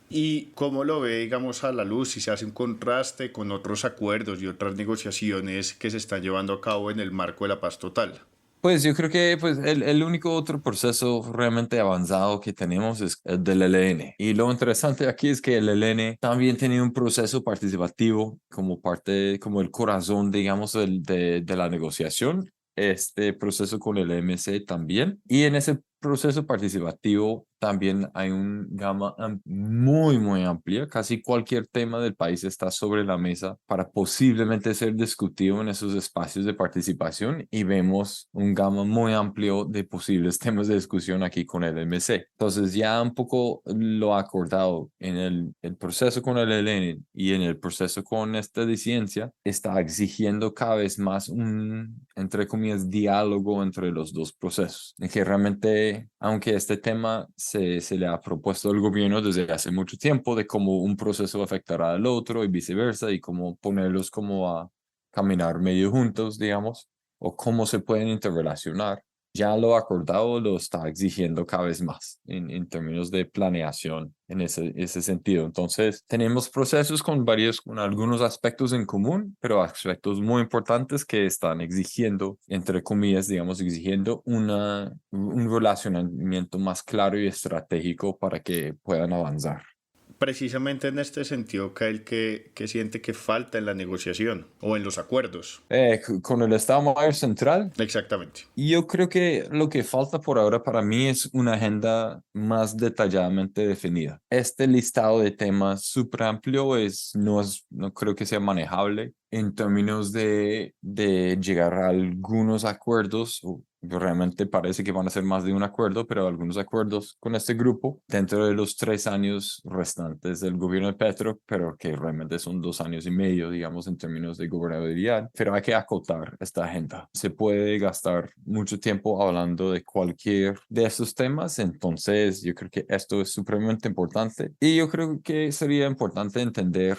¿Y cómo lo ve, digamos, a la luz si se hace un contraste con otros acuerdos y otras negociaciones que se están llevando a cabo en el marco de la paz total? Pues yo creo que pues, el único otro proceso realmente avanzado que tenemos es el del ELN. Y lo interesante aquí es que el ELN también tiene un proceso participativo como parte, como el corazón, digamos, de la negociación. Este proceso con el EMC también. Y en ese proceso participativo también hay un gama muy amplia. Casi cualquier tema del país está sobre la mesa para posiblemente ser discutido en esos espacios de participación y vemos un gama muy amplio de posibles temas de discusión aquí con el MC. Entonces ya un poco lo acordado en el proceso con el ELN y en el proceso con esta disidencia está exigiendo cada vez más un, entre comillas, diálogo entre los dos procesos, en que realmente aunque este tema se le ha propuesto al gobierno desde hace mucho tiempo de cómo un proceso afectará al otro y viceversa y cómo ponerlos como a caminar medio juntos, digamos, o cómo se pueden interrelacionar. Ya lo acordado lo está exigiendo cada vez más en términos de planeación en ese sentido. Entonces, tenemos procesos con algunos aspectos en común, pero aspectos muy importantes que están exigiendo, entre comillas, digamos, exigiendo un relacionamiento más claro y estratégico para que puedan avanzar. Precisamente en este sentido, Kyle, que siente que falta en la negociación o en los acuerdos. Con el Estado Mayor Central. Exactamente. Yo creo que lo que falta por ahora para mí es una agenda más detalladamente definida. Este listado de temas súper amplio no creo que sea manejable en términos de llegar a algunos acuerdos. Realmente parece que van a ser más de un acuerdo, pero algunos acuerdos con este grupo dentro de los 3 años restantes del gobierno de Petro, pero que realmente son 2 años y medio, digamos, en términos de gobernabilidad. Pero hay que acotar esta agenda. Se puede gastar mucho tiempo hablando de cualquier de estos temas, entonces yo creo que esto es supremamente importante y yo creo que sería importante entender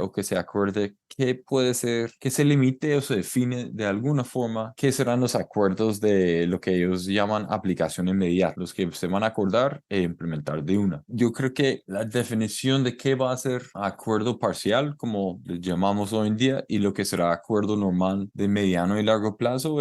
o que se acuerde qué puede ser, que se limite o se define de alguna forma qué serán los acuerdos de lo que ellos llaman aplicación inmediata, los que se van a acordar e implementar de una. Yo creo que la definición de qué va a ser acuerdo parcial, como le llamamos hoy en día, y lo que será acuerdo normal de mediano y largo plazo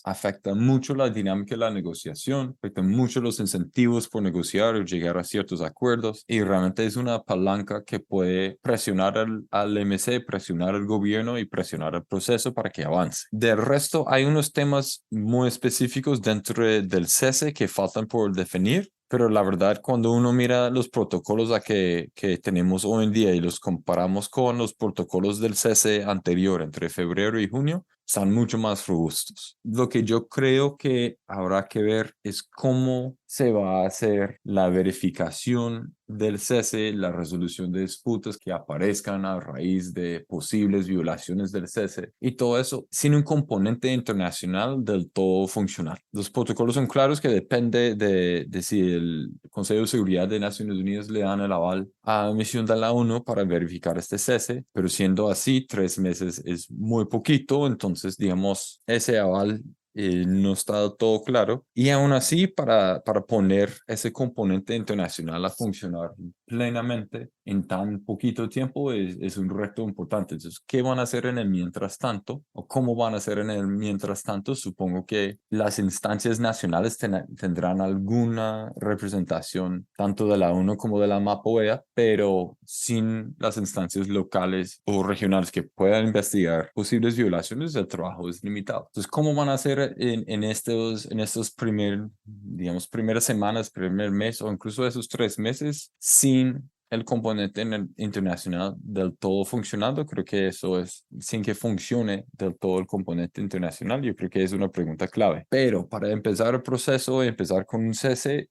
afecta mucho la dinámica de la negociación, afecta mucho los incentivos por negociar o llegar a ciertos acuerdos y realmente es una palanca que puede presionar al MC, presionar al gobierno y presionar el proceso para que avance. Del resto, hay unos temas muy específicos dentro del cese que faltan por definir. pero la verdad cuando uno mira los protocolos que tenemos hoy en día y los comparamos con los protocolos del cese anterior entre febrero y junio, están mucho más robustos. Lo que yo creo que habrá que ver es cómo se va a hacer la verificación del cese, la resolución de disputas que aparezcan a raíz de posibles violaciones del cese y todo eso sin un componente internacional del todo funcional. Los protocolos son claros que depende de si el Consejo de Seguridad de Naciones Unidas le dan el aval a la misión de la ONU para verificar este cese, pero siendo así, 3 meses es muy poquito, entonces digamos ese aval no está del todo claro y aún así para poner ese componente internacional a funcionar plenamente en tan poquito tiempo es un reto importante. Entonces, ¿qué van a hacer en el mientras tanto? ¿O cómo van a hacer en el mientras tanto? Supongo que las instancias nacionales tendrán alguna representación tanto de la ONU como de la MAPOEA, pero sin las instancias locales o regionales que puedan investigar posibles violaciones, el trabajo es limitado. Entonces, ¿cómo van a hacer en estos primeras semanas, primer mes o incluso esos 3 meses sin el componente internacional del todo funcionando? Creo que eso es, sin que funcione del todo el componente internacional, yo creo que es una pregunta clave. Pero para empezar el proceso, empezar con un cese,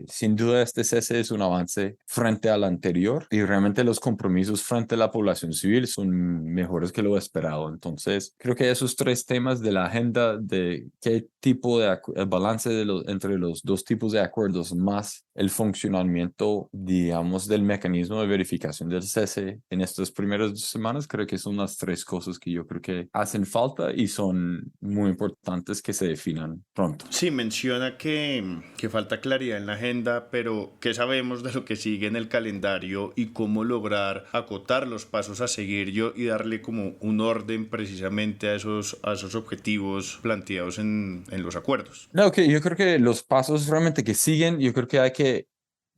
sin duda este cese es un avance frente al anterior y realmente los compromisos frente a la población civil son mejores que lo esperado. Entonces, creo que esos 3 temas de la agenda de qué tipo de el balance entre los 2 tipos de acuerdos más el funcionamiento, digamos, del mecanismo de verificación del cese en estas primeras semanas, creo que son las 3 cosas que yo creo que hacen falta y son muy importantes que se definan pronto. Sí, menciona que falta claridad en la agenda, pero ¿qué sabemos de lo que sigue en el calendario y cómo lograr acotar los pasos a seguir y darle como un orden precisamente a esos objetivos planteados en los acuerdos? No, yo creo que los pasos realmente que siguen, yo creo que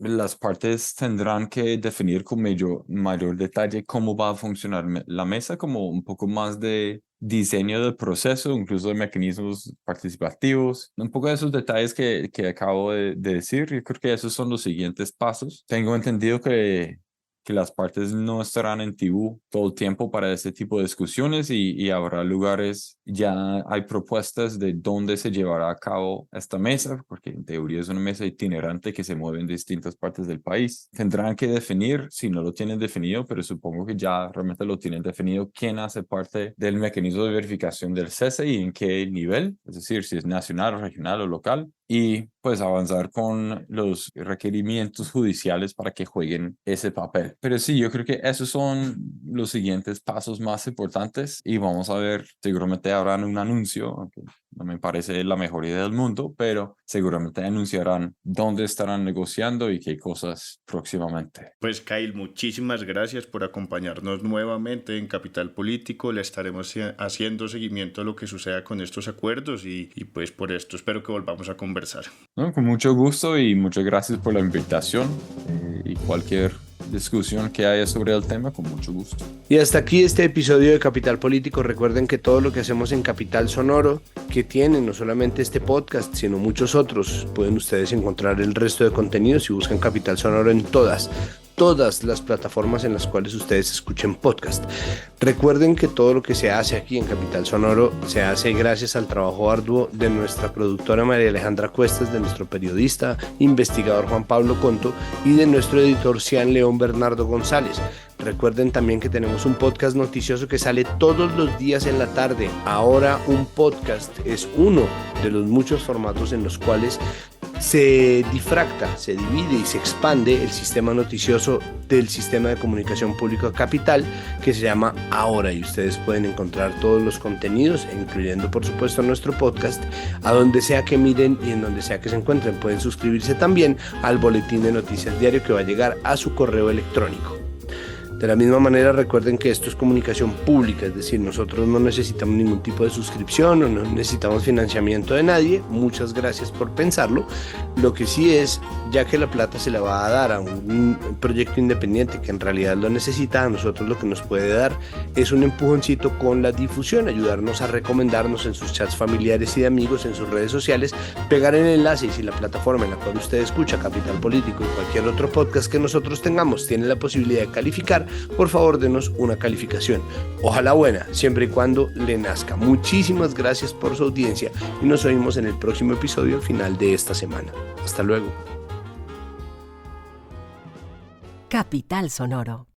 las partes tendrán que definir con mayor detalle cómo va a funcionar la mesa, como un poco más de diseño del proceso, incluso de mecanismos participativos, un poco de esos detalles que acabo de decir. Yo creo que esos son los siguientes pasos. Tengo entendido que las partes no estarán en Tibú todo el tiempo para este tipo de discusiones y habrá lugares, ya hay propuestas de dónde se llevará a cabo esta mesa, porque en teoría es una mesa itinerante que se mueve en distintas partes del país. Tendrán que definir, si no lo tienen definido, pero supongo que ya realmente lo tienen definido, quién hace parte del mecanismo de verificación del cese y en qué nivel, es decir, si es nacional, regional o local. Y pues avanzar con los requerimientos judiciales para que jueguen ese papel. Pero sí, yo creo que esos son los siguientes pasos más importantes y vamos a ver, seguramente habrán un anuncio, aunque no me parece la mejor idea del mundo, pero seguramente anunciarán dónde estarán negociando y qué cosas próximamente. Pues Kyle, muchísimas gracias por acompañarnos nuevamente en Capital Político. Le estaremos haciendo seguimiento a lo que suceda con estos acuerdos y pues por esto espero que volvamos a conversar. No, con mucho gusto y muchas gracias por la invitación y cualquier discusión que haya sobre el tema, con mucho gusto. Y hasta aquí este episodio de Capital Político. Recuerden que todo lo que hacemos en Capital Sonoro, que tiene no solamente este podcast, sino muchos otros, pueden ustedes encontrar el resto de contenidos si buscan Capital Sonoro en todas las plataformas en las cuales ustedes escuchen podcast. Recuerden que todo lo que se hace aquí en Capital Sonoro se hace gracias al trabajo arduo de nuestra productora María Alejandra Cuestas, de nuestro periodista investigador Juan Pablo Conto y de nuestro editor Cian León Bernardo González. Recuerden también que tenemos un podcast noticioso que sale todos los días en la tarde. Ahora un podcast es uno de los muchos formatos en los cuales se difracta, se divide y se expande el sistema noticioso del sistema de comunicación pública Capital, que se llama Ahora, y ustedes pueden encontrar todos los contenidos, incluyendo por supuesto nuestro podcast, a donde sea que miren y en donde sea que se encuentren. Pueden suscribirse también al boletín de noticias diario que va a llegar a su correo electrónico. De la misma manera, recuerden que esto es comunicación pública, es decir, nosotros no necesitamos ningún tipo de suscripción o no necesitamos financiamiento de nadie. Muchas gracias por pensarlo. Lo que sí es, ya que la plata se la va a dar a un proyecto independiente que en realidad lo necesita, a nosotros lo que nos puede dar es un empujoncito con la difusión, ayudarnos a recomendarnos en sus chats familiares y de amigos, en sus redes sociales, pegar el enlace, y si la plataforma en la cual usted escucha Capital Político y cualquier otro podcast que nosotros tengamos tiene la posibilidad de calificar, por favor denos una calificación, ojalá buena, siempre y cuando le nazca. Muchísimas gracias por su audiencia y nos oímos en el próximo episodio al final de esta semana. Hasta luego. Capital Sonoro.